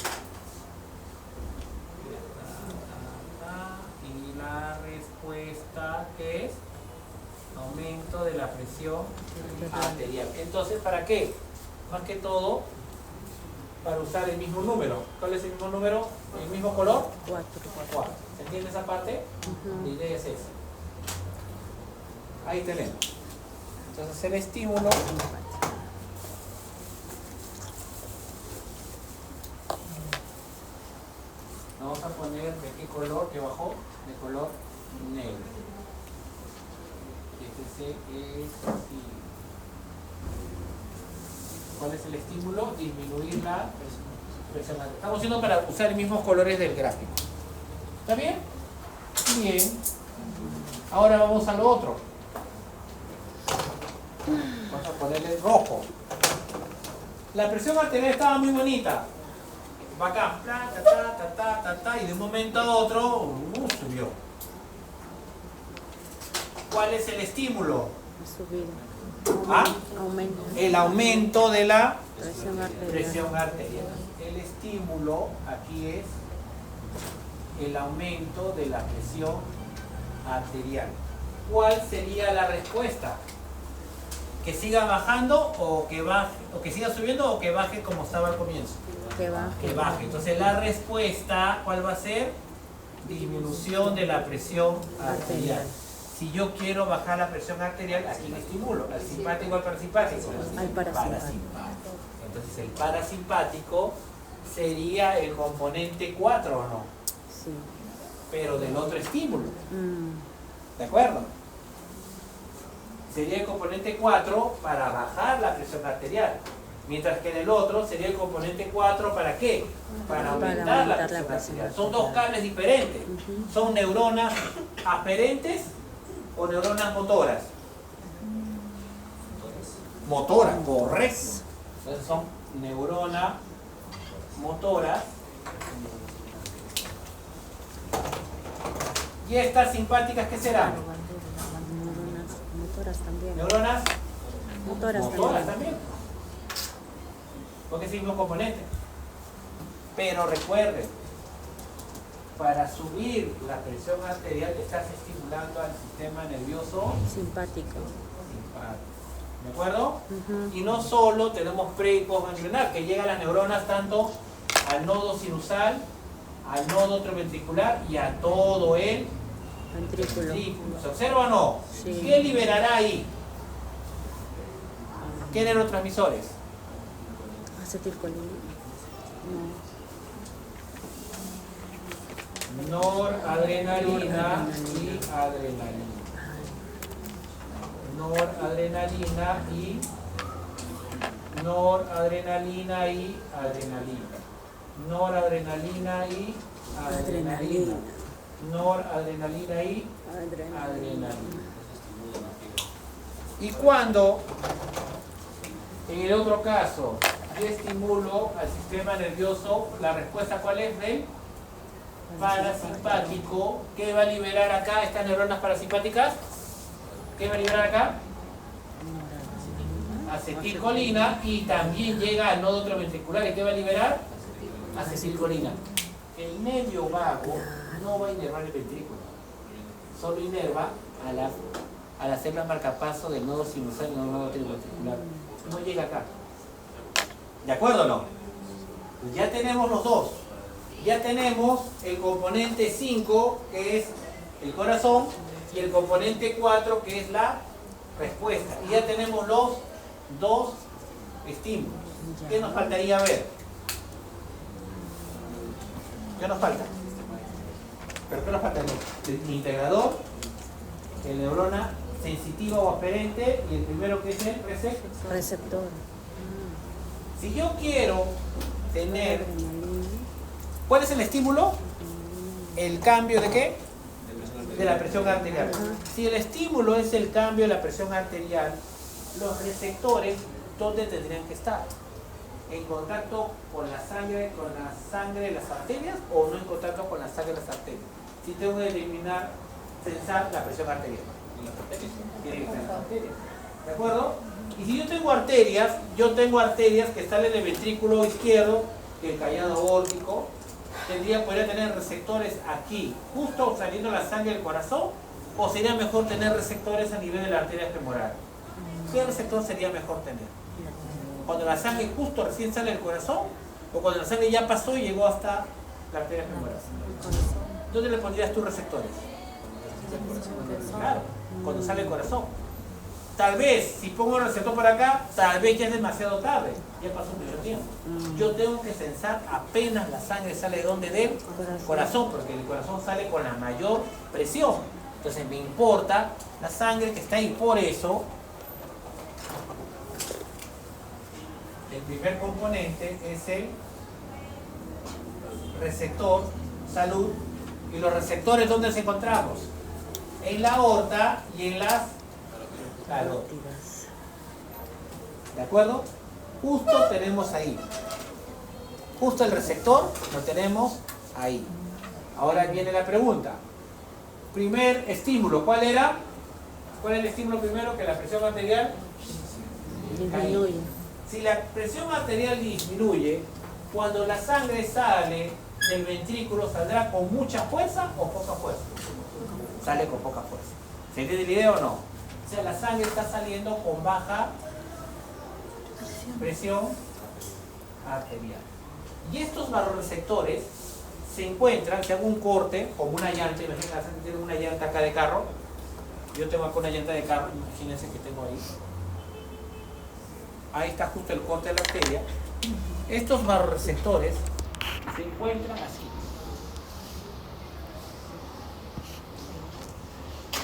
Y la respuesta que es aumento de la presión arterial. Entonces, ¿para qué? Más que todo, para usar el mismo número. ¿Cuál es el mismo número? ¿El mismo color? 4. 4. ¿Se entiende esa parte? La idea es esa. Ahí tenemos. Entonces el estímulo vamos a poner poner de qué color, que bajó, de color negro. Este es así. ¿Cuál es el estímulo? Disminuir la presión arterial. Estamos haciendo para usar los mismos colores del gráfico. ¿Está bien? Bien. Ahora vamos a lo otro. Vamos a ponerle rojo. La presión arterial estaba muy bonita. Bacán. Y de un momento a otro subió. ¿Cuál es el estímulo? Subir. ¿Ah? Aumento. El aumento de la Presión arterial. El estímulo aquí es el aumento de la presión arterial. ¿Cuál sería la respuesta? ¿Que siga bajando o que baje, o que siga subiendo o que baje como estaba al comienzo? Que baje. Que baje. Entonces la respuesta, ¿cuál va a ser? Disminución de la presión arterial. Si yo quiero bajar la presión arterial, ¿a quién estimulo? ¿Al simpático o al parasimpático? Al parasimpático. Entonces el parasimpático sería el componente 4, ¿o no? Sí. Pero del otro estímulo. ¿De acuerdo? Sería el componente 4 para bajar la presión arterial. Mientras que del otro sería el componente 4 ¿para qué? Para aumentar la presión arterial. Son dos cables diferentes. Son neuronas aferentes o neuronas motoras. Motoras, correcto. Entonces son neuronas motoras. ¿Y estas simpáticas qué serán? Neuronas motoras también. Neuronas Motoras motoras también. también. Porque es el mismo componente. Pero recuerden, para subir la presión arterial estás estimulando al sistema nervioso Simpático. simpático. ¿De acuerdo? Y no solo tenemos pre y postganglionar, que llegan las neuronas tanto al nodo sinusal, al nodo ventricular y a todo el Ventrículo. ventrículo. ¿Se observa o no? Sí. ¿Qué liberará ahí? ¿Qué neurotransmisores? Acetilcolina. Noradrenalina y adrenalina. Noradrenalina y adrenalina. Noradrenalina y adrenalina. Noradrenalina y adrenalina. Y cuando, en el otro caso, yo estimulo al sistema nervioso, la respuesta ¿cuál es? Del parasimpático. ¿Qué va a liberar acá estas neuronas parasimpáticas? ¿Qué va a liberar acá? Acetilcolina, y también llega al nodo ventricular. ¿Y qué va a liberar? Acetilcolina. El nervio vago no va a inervar el ventrículo, solo inerva a la célula marcapaso del nodo sinusal y del nodo ventricular. No llega acá. ¿De acuerdo o no? Pues ya tenemos los dos. Ya tenemos el componente 5, que es el corazón, y el componente 4, que es la respuesta. Y ya tenemos los dos estímulos. ¿Qué nos faltaría ver? ¿Qué nos falta? ¿Pero qué nos falta? El integrador, el neurona sensitiva o aferente, y el primero que es el Receptor. Si yo quiero tener... ¿Cuál es el estímulo? ¿El cambio de qué? De la presión arterial. Si el estímulo es el cambio de la presión arterial, los receptores, ¿dónde tendrían que estar? ¿En contacto con la sangre de las arterias o no en contacto con la sangre de las arterias? Si tengo que eliminar, censar la presión arterial. Tiene que estar en las arterias. ¿De acuerdo? Y si yo tengo arterias que están en el ventrículo izquierdo, el callado aórtico, podría tener receptores aquí, justo saliendo la sangre del corazón, o sería mejor tener receptores a nivel de la arteria femoral. ¿Qué receptor sería mejor tener? ¿Cuando la sangre justo recién sale del corazón, o cuando la sangre ya pasó y llegó hasta la arteria femoral? ¿Dónde le pondrías tus receptores? Claro, cuando sale el corazón. Tal vez, si pongo el receptor por acá, tal vez ya es demasiado tarde. Ya pasó mucho tiempo. Yo tengo que censar apenas la sangre sale de donde del corazón, porque el corazón sale con la mayor presión. Entonces me importa la sangre que está ahí. Por eso, el primer componente es el receptor salud. ¿Y los receptores dónde los encontramos? En la aorta y en las carótidas. ¿De acuerdo? Justo tenemos ahí. Justo el receptor lo tenemos ahí. Ahora viene la pregunta. Primer estímulo, ¿cuál era? ¿Cuál es el estímulo primero? Que la presión arterial Disminuye. Si la presión arterial disminuye, cuando la sangre sale del ventrículo, ¿saldrá con mucha fuerza o poca fuerza? Sale con poca fuerza. ¿Se entiende la idea o no? O sea, la sangre está saliendo con baja presión arterial. Y estos vasoreceptores se encuentran, si hago un corte, como una llanta, imagínense que tiene una llanta acá de carro. Yo tengo acá una llanta de carro, imagínense que tengo ahí. Ahí está justo el corte de la arteria. Estos vasoreceptores se encuentran así.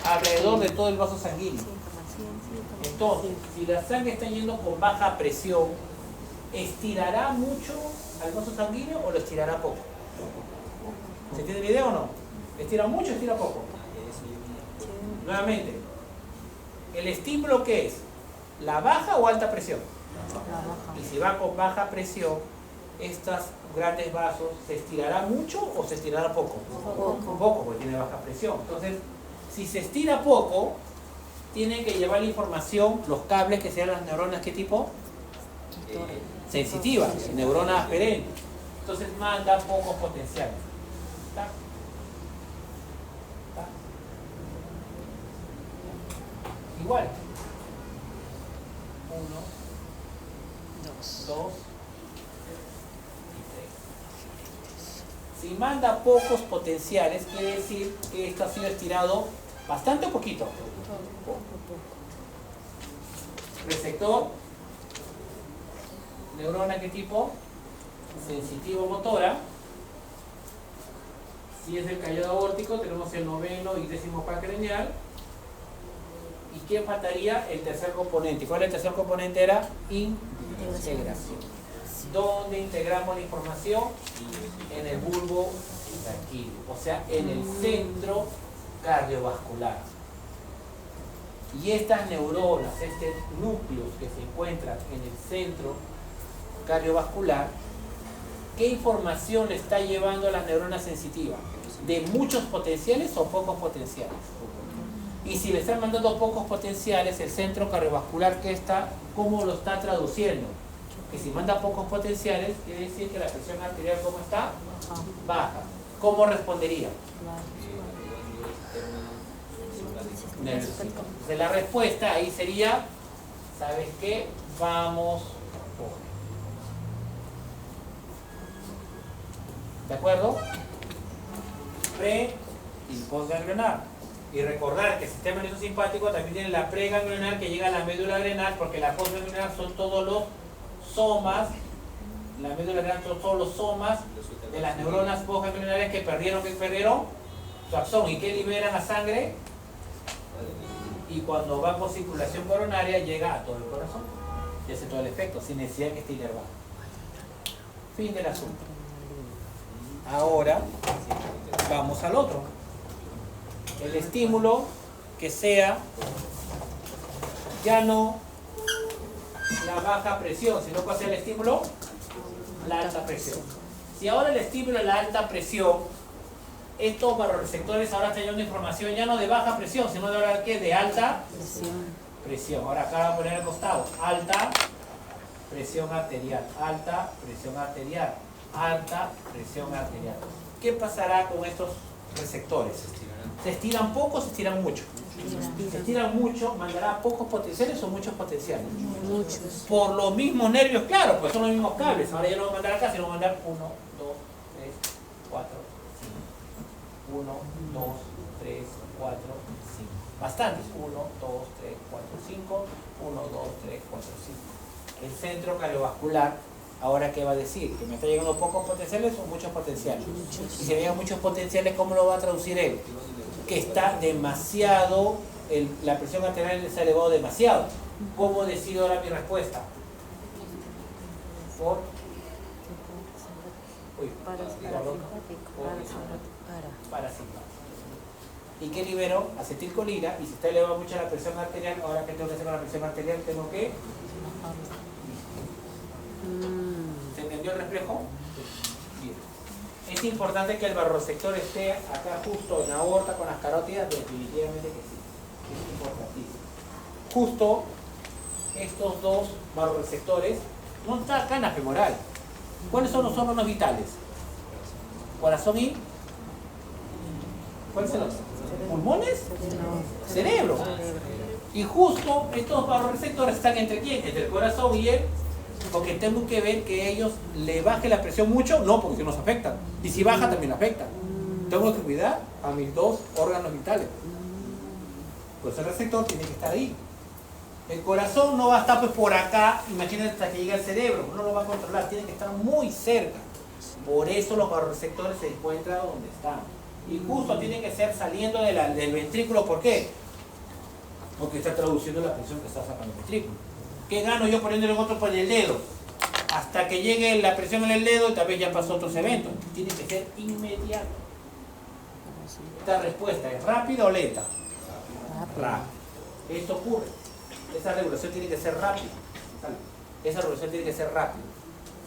Alrededor de todo el vaso sanguíneo. Entonces, si la sangre está yendo con baja presión, ¿estirará mucho al vaso sanguíneo o lo estirará poco? ¿Se entiende la idea o no? ¿Estira mucho o estira poco? Nuevamente, ¿el estímulo qué es? ¿La baja o alta presión? Y si va con baja presión, estos grandes vasos, ¿se estirará mucho o se estirará poco? Poco, porque tiene baja presión. Entonces, si se estira poco, tienen que llevar la información, los cables que sean las neuronas, ¿qué tipo? Sensitivas, neuronas aferentes. Entonces manda pocos potenciales. ¿Está? ¿Está? Igual. 1, 2 y 3. Si manda pocos potenciales, quiere decir que esto ha sido estirado bastante o poquito. Receptor, neurona, ¿qué tipo? Sensitivo motora. Si es el callado aórtico, tenemos el noveno y décimo par craneal. ¿Y quién faltaría? El tercer componente. ¿Cuál es el tercer componente? Era integración. ¿Dónde integramos la información? En el bulbo tranquilo, o sea, en el centro cardiovascular. Y estas neuronas, estos núcleos que se encuentran en el centro cardiovascular, ¿qué información le está llevando a las neuronas sensitivas? ¿De muchos potenciales o pocos potenciales? Y si le están mandando pocos potenciales, el centro cardiovascular, ¿qué está? ¿Cómo lo está traduciendo? Que si manda pocos potenciales, quiere decir que la presión arterial, ¿cómo está? Baja. ¿Cómo respondería? Nerviosito. Entonces la respuesta ahí sería, ¿sabes qué? Vamos por. ¿De acuerdo? Pre y postganglionar. Y recordar que el sistema nervioso simpático también tiene la preganglionar que llega a la médula adrenal, porque la postganglionar son todos los somas, la médula adrenal son todos los somas de las neuronas postganglionares que perdieron su axón. ¿Y qué liberan a sangre? Y cuando va por circulación coronaria llega a todo el corazón y hace todo el efecto sin necesidad de que esté inervado. Fin del asunto. Ahora vamos al otro. El estímulo que sea ya no la baja presión, sino que sea el estímulo la alta presión. Si ahora el estímulo es la alta presión, estos vasoreceptores ahora están llevando información ya no de baja presión, sino de ahora ¿qué? De alta presión. Ahora acá voy a poner al costado, alta presión arterial, alta presión arterial, alta presión arterial. ¿Qué pasará con estos receptores? ¿Se estiran poco o se estiran mucho? Se estiran mucho, mandará pocos potenciales o muchos potenciales. Muchos. Por los mismos nervios, claro, pues son los mismos cables. Ahora ya no voy a mandar acá, sino voy a mandar 1, 2, 3, 4, 5. 1, 2, 3, 4, 5. Bastantes. 1, 2, 3, 4, 5, 1, 2, 3, 4, 5. El centro cardiovascular, ahora qué va a decir, que me está llegando pocos potenciales o muchos potenciales. Y si me llegan muchos potenciales, ¿cómo lo va a traducir él? Que está demasiado, la presión arterial se ha elevado demasiado. ¿Cómo decido ahora mi respuesta? Por parasimpático. ¿Y qué libero? Acetilcolina. Y si está elevada mucho la presión arterial, ahora que tengo que hacer con la presión arterial, tengo que... ¿Se entendió el reflejo? Bien. ¿Es importante que el barroreceptor esté acá justo en la aorta con las carótidas? Definitivamente que sí. Es importantísimo. Justo estos dos barroreceptores no están acá en la femoral. ¿Cuáles son los órganos vitales? Corazón y... ¿Cuáles son los? ¿Pulmones? Cerebro. Y justo estos barroreceptores están entre quién? Entre el corazón y el... Porque tengo que ver que ellos le baje la presión mucho, no, porque si nos afectan. Y si baja también afecta. Tengo que cuidar a mis dos órganos vitales. Pues el receptor tiene que estar ahí. El corazón no va a estar pues por acá, imagínate, hasta que llegue al cerebro, no lo va a controlar, tiene que estar muy cerca. Por eso los barroreceptores se encuentran donde están. Y justo tienen que ser saliendo del ventrículo, ¿por qué? Porque está traduciendo la presión que está sacando el ventrículo. ¿Qué gano yo poniéndole otro por el dedo? Hasta que llegue la presión en el dedo, tal vez ya pasó otros eventos. Tiene que ser inmediato. Esta respuesta es rápida o lenta. Rápida. Esto ocurre. Esa regulación tiene que ser rápida. Esa regulación tiene que ser rápida.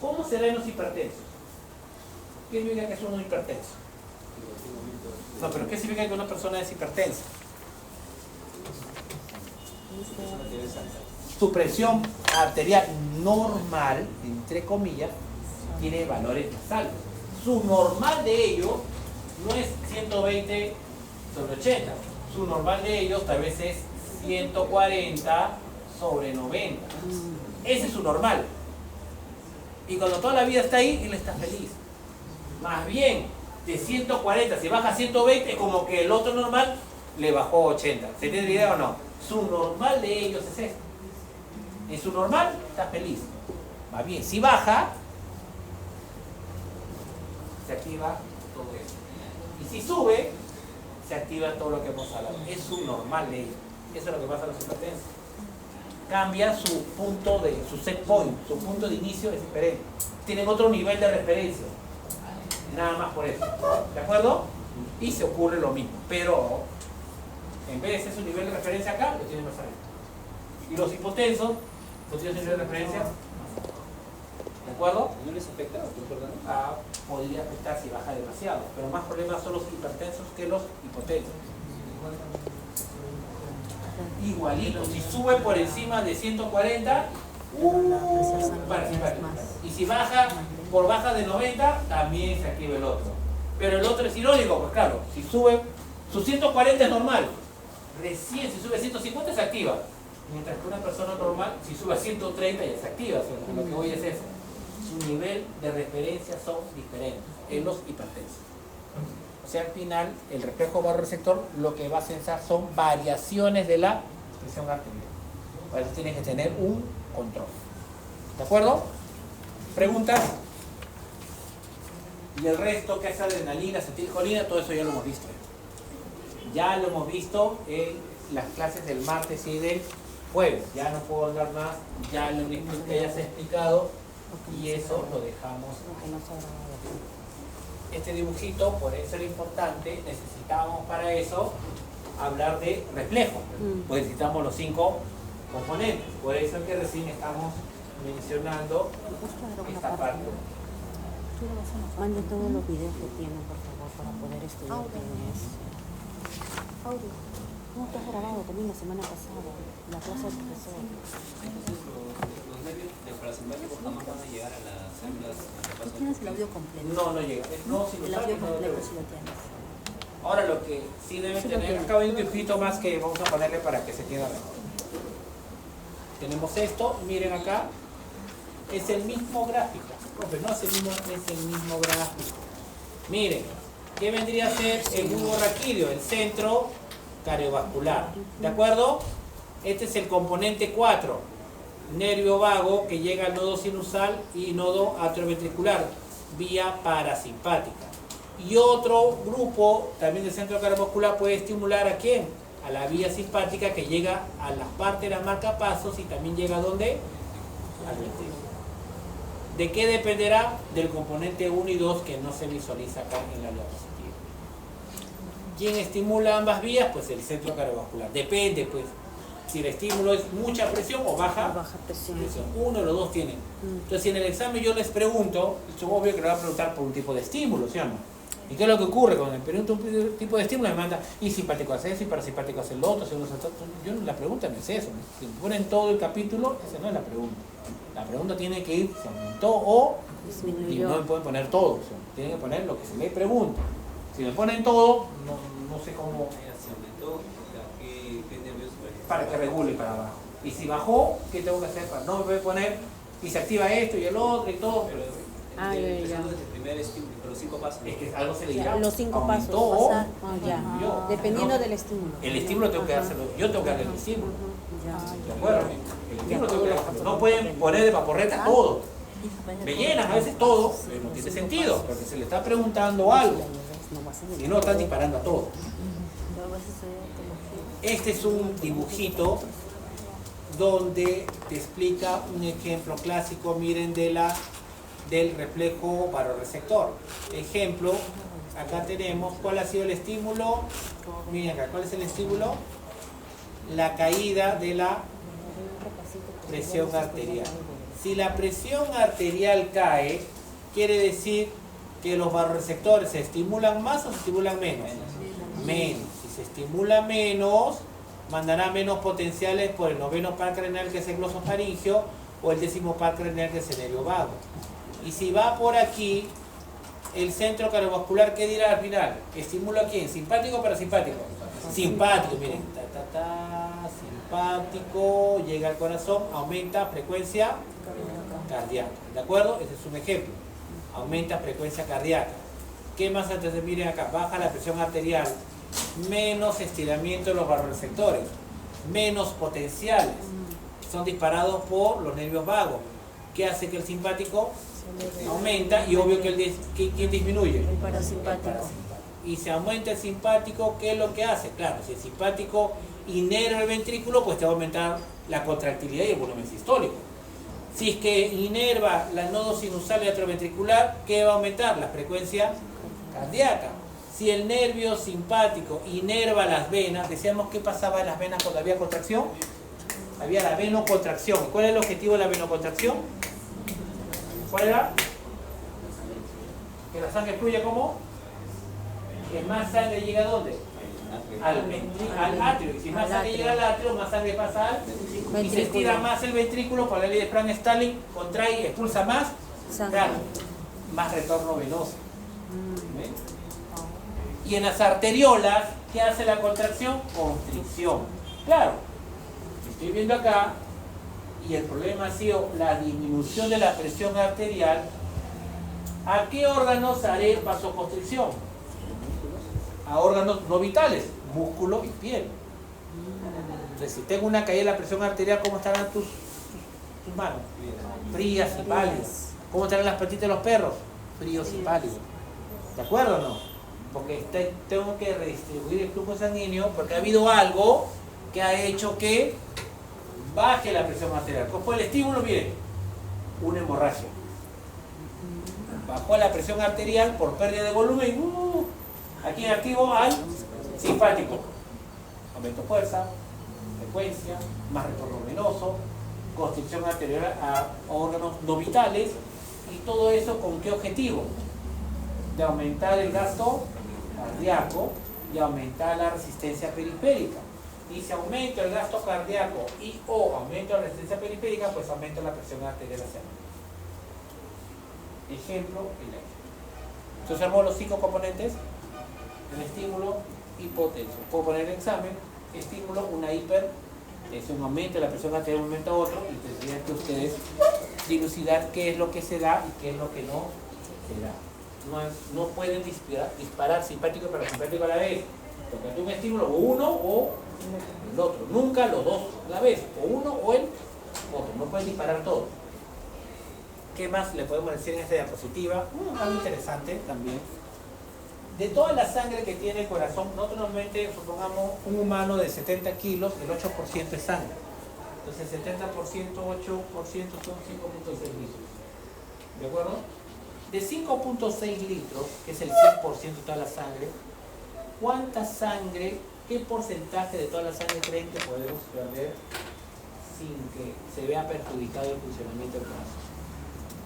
¿Cómo será en los hipertensos? ¿Qué significa que es uno hipertenso? No, pero ¿qué significa que una persona es hipertensa? Su presión arterial normal, entre comillas, tiene valores más altos. Su normal de ellos no es 120 sobre 80. Su normal de ellos tal vez es 140 sobre 90. Ese es su normal. Y cuando toda la vida está ahí, él está feliz. Más bien, de 140, si baja a 120, es como que el otro normal le bajó 80. ¿Se tiene idea o no? Su normal de ellos es esto. En su normal está feliz. Más bien, si baja, se activa todo eso. Y si sube, se activa todo lo que hemos hablado. Es su normal de ellos. Eso es lo que pasa a los hipertensos. Cambia su punto su set point, su punto de inicio es diferente. Tienen otro nivel de referencia. Nada más por eso. ¿De acuerdo? Y se ocurre lo mismo. Pero en vez de ser su nivel de referencia acá, lo tienen más arriba. Y los hipotensos, pues tienen su nivel de referencia. ¿De acuerdo? ¿No les afecta? Podría afectar si baja demasiado. Pero más problemas son los hipertensos que los hipotensos. Igualito, si sube por encima de 140, parasimpático. Y si baja por baja de 90, también se activa el otro. Pero el otro es irónico, pues claro, si sube, su 140 es normal, recién si sube a 150 se activa. Mientras que una persona normal, si sube a 130 ya se activa. O sea, lo que voy es eso. Su nivel de referencia son diferentes en los hipertensos. O sea, al final, el reflejo barroreceptor lo que va a censar son variaciones de la presión arterial. Para eso tienes que tener un control. ¿De acuerdo? ¿Preguntas? Y el resto, que es adrenalina, acetilcolina, todo eso ya lo hemos visto. Ya lo hemos visto en las clases del martes y del jueves. Ya no puedo hablar más, ya lo que ya se ha explicado y eso lo dejamos. Este dibujito, por eso era importante, necesitábamos para eso hablar de reflejo, pues necesitamos los 5 componentes, por eso es que recién estamos mencionando esta parte. Manden todos los videos que tienen, por favor, para poder estudiar bien eso. Audio. No, está grabado también la semana pasada, la clase del profesor. Los nervios de parasimpáticos jamás van a llegar a las células. ¿Tú tienes el audio completo? No llega. No, si lo El sabes, audio no completo debe. sí lo tienes. Ahora lo que sí deben tener, acá hay un dibujito más que vamos a ponerle para que se entienda mejor. Tenemos esto, miren acá, es el mismo gráfico. Profe, no es el mismo gráfico. Miren, ¿qué vendría a ser el bulbo raquídeo? El centro cardiovascular. ¿De acuerdo? Este es el componente 4, nervio vago que llega al nodo sinusal y nodo atrioventricular, vía parasimpática. Y otro grupo también del centro cardiovascular puede estimular ¿a quién? A la vía simpática que llega a las partes de la marcapasos y también llega ¿a dónde? Al ventrículo. ¿De qué dependerá? Del componente 1 y 2 que no se visualiza acá en la diapositiva. ¿Quién estimula ambas vías? Pues el centro cardiovascular. Depende, pues, si el estímulo es mucha presión o baja presión. Uno de los dos tienen. Entonces, si en el examen yo les pregunto, es obvio que le voy a preguntar por un tipo de estímulo, ¿sí o no? ¿Y qué es lo que ocurre? Cuando me pregunto un tipo de estímulo, me manda, y simpático hace eso, y parasimpático hace lo otro, yo la pregunta no es eso. Si me ponen todo el capítulo, esa no es la pregunta. La pregunta tiene que ir, ¿se aumentó o disminuyó? Y no me pueden poner todo, tienen que poner lo que se le pregunta. Si me ponen todo, no sé cómo. Se aumentó, ¿qué nervios? Para que regule para abajo. Y si bajó, ¿qué tengo que hacer? Para no me voy a poner, y se activa esto y el otro y todo. Pero ya. desde el primer estímulo, los 5 pasos. Es que algo se le dirá. Los 5 pasos. Ya. Dependiendo del estímulo. El estímulo tengo que dárselo, yo tengo que darle el estímulo. ¿De acuerdo? El estímulo tengo que dárselo. No pueden poner de vaporreta todo. Me llenan a veces todo, pero no tiene sentido, porque se le está preguntando algo. Si no, están disparando a todo. Este es un dibujito donde te explica un ejemplo clásico, miren, del reflejo baroreceptor. Ejemplo, acá tenemos, ¿cuál ha sido el estímulo? Miren acá, ¿cuál es el estímulo? La caída de la presión arterial. Si la presión arterial cae, quiere decir que los baroreceptores se estimulan más o se estimulan menos. Menos. Si se estimula menos, mandará menos potenciales por el noveno par craneal, que es el glosofaringeo, o el décimo par craneal, que es el nervio vago. Y si va por aquí, el centro cardiovascular, ¿qué dirá al final? ¿Estímulo a quién? ¿Simpático o parasimpático? Simpático, miren. Simpático, llega al corazón, aumenta frecuencia cardíaca. ¿De acuerdo? Ese es un ejemplo. Aumenta frecuencia cardíaca. ¿Qué más antes de miren acá? Baja la presión arterial, menos estiramiento de los vasoreceptores, menos potenciales. Son disparados por los nervios vagos. ¿Qué hace que el simpático aumenta? Y obvio que ¿quién disminuye? El parasimpático. Y si aumenta el simpático, ¿qué es lo que hace? Claro, si el simpático inerva el ventrículo, pues te va a aumentar la contractilidad y el volumen sistólico. Si es que inerva la nodo sinusal y atrioventricular, ¿qué va a aumentar? La frecuencia cardíaca. Si el nervio simpático inerva las venas, decíamos qué pasaba en las venas cuando había contracción. Había la venocontracción. ¿Cuál es el objetivo de la venocontracción? ¿Cuál era? Que la sangre fluya como que más sangre llega ¿a dónde? Al atrio. Y si más sangre llega al atrio, más sangre pasa al ventrículo. Y se estira más el ventrículo por la ley de Frank-Starling, contrae y expulsa más sangre. Claro, más retorno venoso. ¿Ven? Y en las arteriolas, ¿qué hace la contracción? Constricción. Claro, estoy viendo acá, y el problema ha sido la disminución de la presión arterial. ¿A qué órganos haré vasoconstricción? A órganos no vitales, músculo y piel. Entonces, si tengo una caída de la presión arterial, ¿cómo estarán tus manos? Frías y pálidas. ¿Cómo estarán las patitas de los perros? Fríos y pálidos. ¿De acuerdo o no? Porque tengo que redistribuir el flujo sanguíneo porque ha habido algo que ha hecho que baje la presión arterial. ¿Cuál fue el estímulo? Miren, una hemorragia. Bajó la presión arterial por pérdida de volumen. Aquí activo al simpático. Aumento fuerza, frecuencia, más retorno venoso, constricción arterial a órganos no vitales. Y todo eso ¿con qué objetivo? De aumentar el gasto cardíaco y aumentar la resistencia periférica. Y si aumento el gasto cardíaco y o aumento la resistencia periférica, pues aumento la presión arterial hacia arriba. Ejemplo, entonces observamos los 5 componentes: el estímulo, hipotensión. Puedo poner el examen: estímulo, una hiper, es un aumento de la presión arterial, un aumento a otro, y tendrían que ustedes dilucidar qué es lo que se da y qué es lo que no se da. No pueden disparar simpático y parasimpático a la vez, porque es un estímulo o uno o El otro. Nunca los dos a la vez. O uno o el otro. No pueden disparar todos. ¿Qué más le podemos decir en esta diapositiva? Algo interesante también. De toda la sangre que tiene el corazón, nosotros normalmente supongamos un humano de 70 kilos, el 8% es sangre. Entonces 70%, 8% son 5.6 litros. ¿De acuerdo? De 5.6 litros, que es el 100% de toda la sangre, ¿cuánta sangre, qué porcentaje de toda la sangre creen que podemos perder sin que se vea perjudicado el funcionamiento del corazón?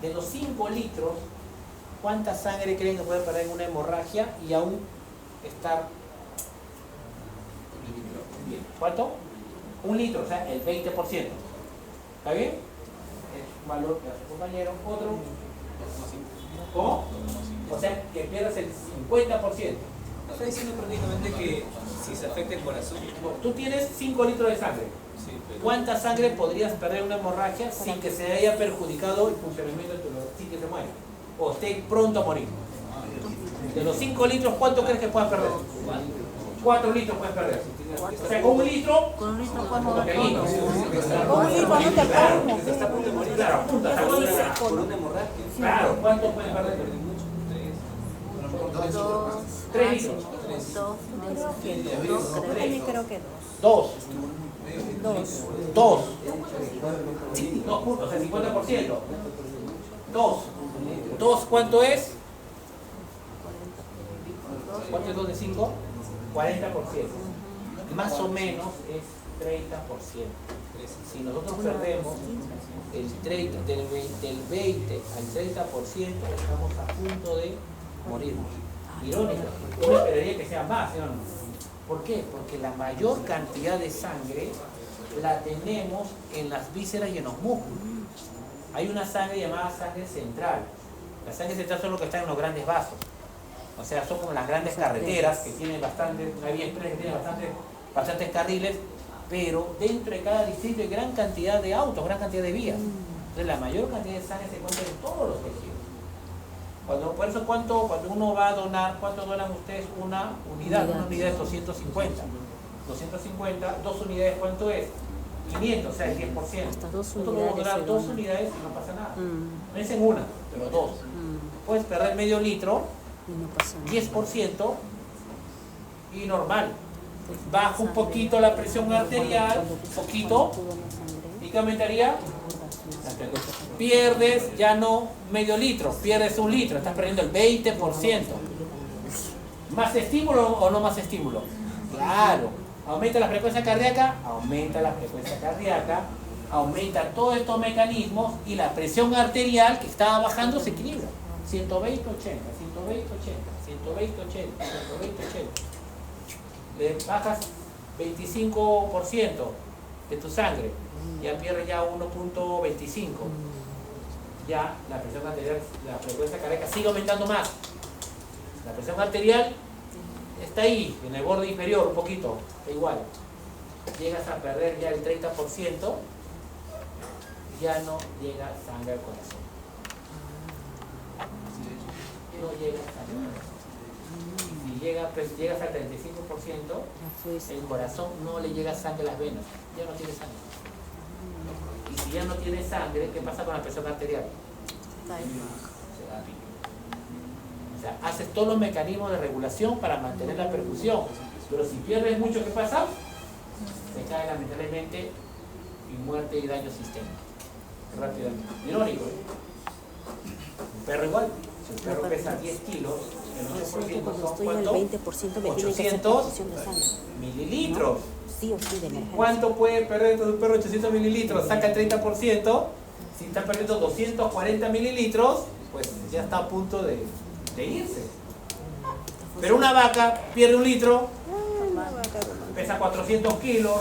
De los 5 litros, ¿cuánta sangre creen que puede perder en una hemorragia y aún estar bien? ¿Cuánto? 1 litro, o sea, el 20%. ¿Está bien? Es valor que hace el compañero. Otro. ¿Cómo? O sea, que pierdas el 50%. Está diciendo prácticamente que si se afecta el corazón. Tú tienes 5 litros de sangre. Sí, pero ¿Cuánta sangre podrías perder en una hemorragia sin que se haya perjudicado el funcionamiento de tu corazón, sin que se muera? O esté pronto a morir. De los 5 litros, ¿cuánto crees que puedas perder? 4 litros puedes perder. O sea, con 1 litro, Con un litro podemos pequeñito. Con un litro no te puedes está a punto de morir. Claro, apunta, está con una- Por una hemorragia. Claro, ¿cuánto puedes perder? dos, 3 litros. dos, También creo que 2. 2. 2. 2 puntos, o sea, 50%. 2. 2, ¿cuánto es? ¿Cuánto es 2 de 5? 40%. Más o menos es 30%. Si nosotros perdemos el 30, del 20 al 30%, estamos a punto de morir. Irónico. Uno esperaría que sea más, ¿sí o no? ¿Por qué? Porque la mayor cantidad de sangre la tenemos en las vísceras y en los músculos. Hay una sangre llamada sangre central. La sangre central son los que están en los grandes vasos. O sea, son como las grandes carreteras que tienen bastante, una vía expresa que tiene bastantes carriles, pero dentro de cada distrito hay gran cantidad de autos, gran cantidad de vías. Entonces la mayor cantidad de sangre se encuentra en todos los tejidos. Por eso, cuando uno va a donar, ¿cuánto donan ustedes? Una unidad es 250. 250, 2 unidades, ¿cuánto es? 500, o sea, el 10%. Hasta 2 Nosotros podemos unidades donar se 2 donan. unidades y no pasa nada. No es en una, pero 2. Puedes perder medio litro, Y no pasa nada. 10% y normal. Baja un poquito la presión arterial, un poquito, ¿y qué aumentaría? Pierdes ya no medio litro, pierdes 1 litro, estás perdiendo el 20%. ¿Más estímulo o no más estímulo? Claro. ¿Aumenta la frecuencia cardíaca? Aumenta la frecuencia cardíaca, aumenta todos estos mecanismos y la presión arterial que estaba bajando se equilibra. 120, 80, 120, 80, 120, 80, 120, 80. Le bajas 25% de tu sangre, ya pierdes ya 1.25. Ya la presión arterial, la frecuencia cardíaca sigue aumentando más. La presión arterial está ahí, en el borde inferior un poquito, está igual. Llegas a perder ya el 30%, ya no llega sangre al corazón. No llega sangre. Y si llegas al 35%, el corazón no le llega sangre a las venas, ya no tiene sangre. Y si ya no tiene sangre, ¿qué pasa con la presión arterial? está ahí. Se va a pique. O sea, haces todos los mecanismos de regulación para mantener la perfusión. Pero si pierdes mucho, ¿qué pasa? Se cae lamentablemente y muerte y daño sistémico. Rápidamente. Irónico, ¿eh? Un perro igual. Si el perro pesa 10 kilos, el 8% Cuando son estoy en el ¿cuánto? 20% me tiene que hacer 800 perfusión de sangre. mililitros. Sí o sí, de emergencia. ¿Cuánto puede perder entonces un perro 800 mililitros? Saca el 30%. Si está perdiendo 240 mililitros, pues ya está a punto de irse. Pero una vaca pierde 1 litro, pesa 400 kilos,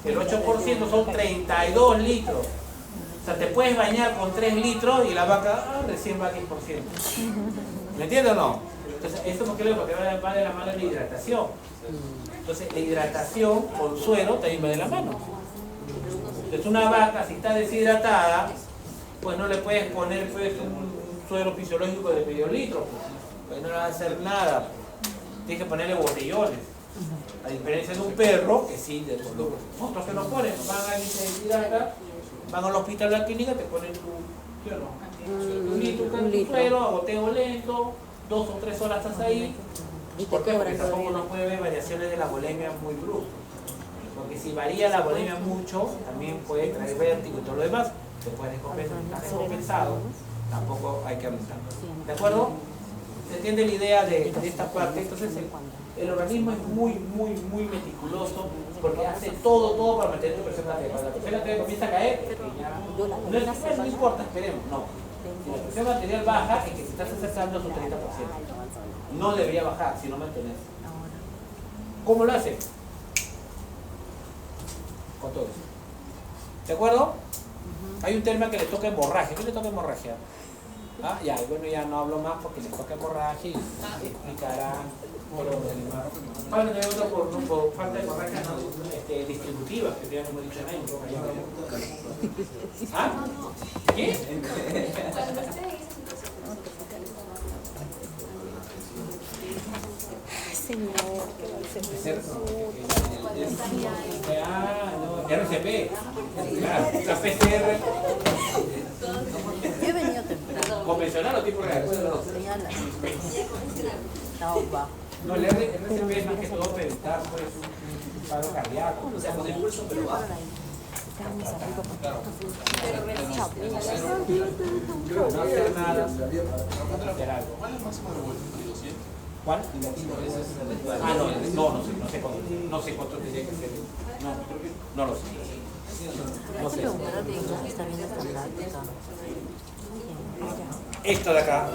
el 8% son 32 litros. O sea, te puedes bañar con 3 litros y la vaca recién va a 10%. ¿Me entiendes o no? Entonces, esto porque va de la mano de la hidratación. Entonces, la hidratación con suero también va de la mano. Entonces, una vaca, si está deshidratada, pues no le puedes poner pues, un suero fisiológico de medio litro. Pues no le va a hacer nada. Tienes que ponerle botellones. A diferencia de un perro que sí, de los otros que nos ponen, van a intensidad, van al hospital a la clínica, te ponen tu, ¿sí o no? Un litro, suero, a goteo lento, 2 o 3 horas estás ahí. ¿Por qué? Porque tampoco nos puede haber variaciones de la bulimia muy bruscas. Porque si varía la bulimia mucho, también puede traer vértigo y todo lo demás, se puede descompensado, tampoco hay que abusar. ¿De acuerdo? ¿Se entiende la idea de esta parte? Entonces el organismo es muy meticuloso porque hace todo para mantener tu presión arterial. Cuando la presión arterial comienza a caer, no importa, esperemos, no. Si la presión arterial baja, es que te estás acercando a su 30%. No debería bajar, sino mantenerse. ¿Cómo lo hace? Con todo eso. ¿De acuerdo? Hay un tema que le toca hemorragia. ¿Qué le toca hemorragia? Ah, ya, bueno, ya no hablo más porque les toca hemorragia y explicarán por los demás. Falta de otro por falta de hemorragia no, distributiva, que ya no me he dicho nada. ¿Ah? ¿Qué? Señor, RCP, la PCR. Yo he venido temprano. ¿Convencional o tipo real? Tenía estaba bajo. No, el RCP es más que todo para evitar pues, un paro cardíaco. O sea, con el pulso, pero bajo. No hacer nada, hacer algo. ¿Cuál es el máximo de vuelta? ¿Cuál? Ah, no sé cuánto tendría que ser. No lo sé. Hay que preguntar a Diego que está viendo esta plática. Esto de acá.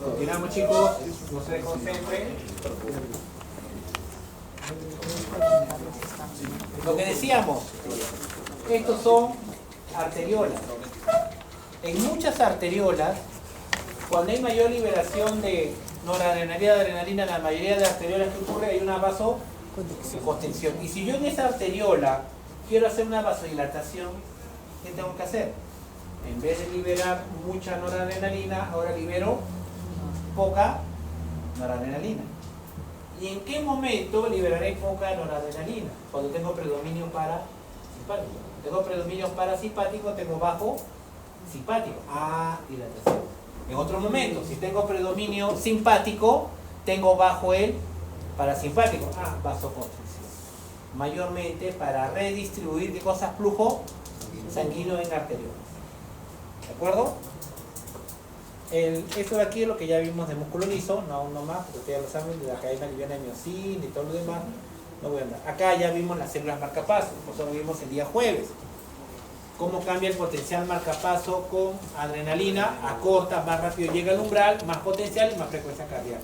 Continuamos, chicos. No se desconcentren. Lo que decíamos, estos son arteriolas. En muchas arteriolas, cuando hay mayor liberación de noradrenalina, adrenalina, en la mayoría de arteriolas que ocurre, hay una vasoconstricción. Y si yo en esa arteriola quiero hacer una vasodilatación, ¿qué tengo que hacer? En vez de liberar mucha noradrenalina, ahora libero poca noradrenalina. ¿Y en qué momento liberaré poca noradrenalina? Cuando tengo predominio parasimpático. Tengo predominio parasimpático, tengo bajo simpático. Ah, dilatación. En otro momento, si tengo predominio simpático, tengo bajo el parasimpático. Ah, vasoconstricción. Mayormente para redistribuir, ¿qué cosas? Flujo sanguíneo en arteriolas. ¿De acuerdo? Esto de aquí es lo que ya vimos de músculo liso, no aún no más, porque ustedes ya lo saben, de la cadena liviana de miocina y todo lo demás. No voy a andar. Acá ya vimos las células marcapaso, eso lo vimos el día jueves. Cómo cambia el potencial marcapaso con adrenalina, acorta, más rápido llega al umbral, más potencial y más frecuencia cardíaca.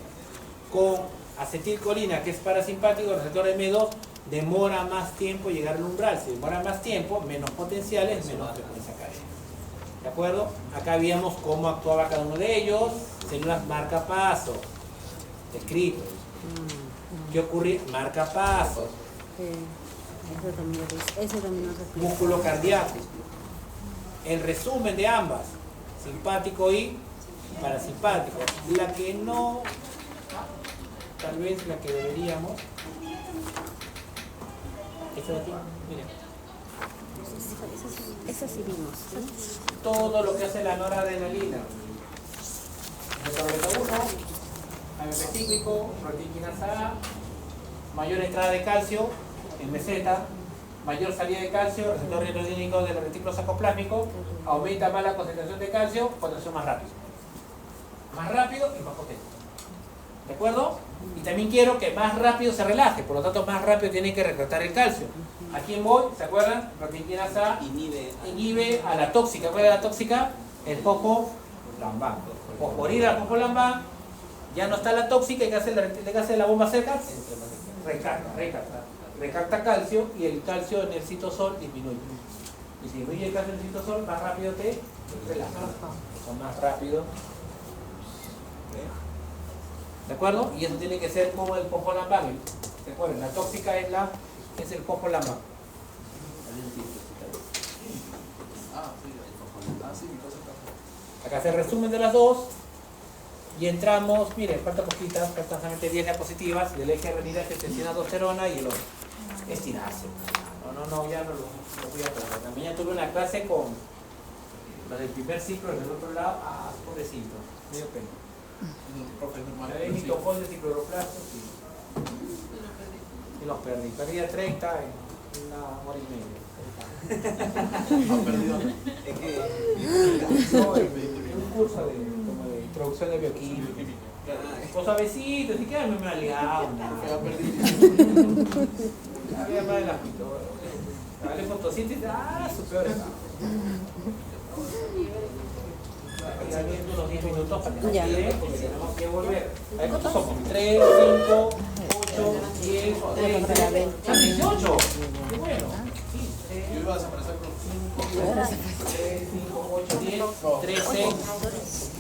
Con acetilcolina, que es parasimpático, el receptor M2, demora más tiempo llegar al umbral. Si demora más tiempo, menos potenciales, menos frecuencia cardíaca. ¿De acuerdo? Acá vimos cómo actuaba cada uno de ellos. Células marcapaso, descritos. ¿Qué ocurre? Marcapasos. Eso también nos explica. Músculo cardíaco. El resumen de ambas, simpático y parasimpático. La que no, tal vez la que deberíamos. Esta de aquí, miren. Eso sí vimos, ¿sí? Todo lo que hace la noradrenalina. Retorno 1, AMP cíclico, proteína A, mayor entrada de calcio en meseta, mayor salida de calcio, receptor renodínico del retículo sarcoplásmico, aumenta más la concentración de calcio, contracción más rápido. Más rápido y más potente. ¿De acuerdo? Y también quiero que más rápido se relaje, por lo tanto más rápido tiene que reclutar el calcio. ¿A quién voy? ¿Se acuerdan? Proteína A inhibe a la tóxica. ¿Cuál es la tóxica? El fosfolambán. Por ir al fosfolambán, ya no está la tóxica, ¿y qué hace la bomba cerca? Recapta calcio y el calcio en el citosol disminuye. Y si disminuye el calcio en el citosol, más rápido te relajas. Eso más rápido. ¿De acuerdo? Y eso tiene que ser como el fosfolambán. ¿Se acuerdan? La tóxica es el fosfolambán. Acá se resumen de las dos. Y entramos, miren, falta poquitas, faltan solamente 10 diapositivas del eje renina, angiotensina, aldosterona y el otro. Estirarse. No, ya no lo voy a perder. También ya tuve una clase con los del primer ciclo del otro lado. Ah, pobrecito, medio pena. La de mitocondrias de cicloroplastos y los perdí. Perdí a 30 en una hora y media. Es que No, un curso como de introducción de bioquímica. Pues suavecito, así que me ha liado. Había más de la pito. Dale fotosíntesis, su peor estado. Ya viendo unos 10 minutos para que nos quede, porque tenemos que volver. A ver, ¿cuántos somos? 3, 5, 8, 10, 18. Qué bueno. 5, 3, 5, 8, 10, 13.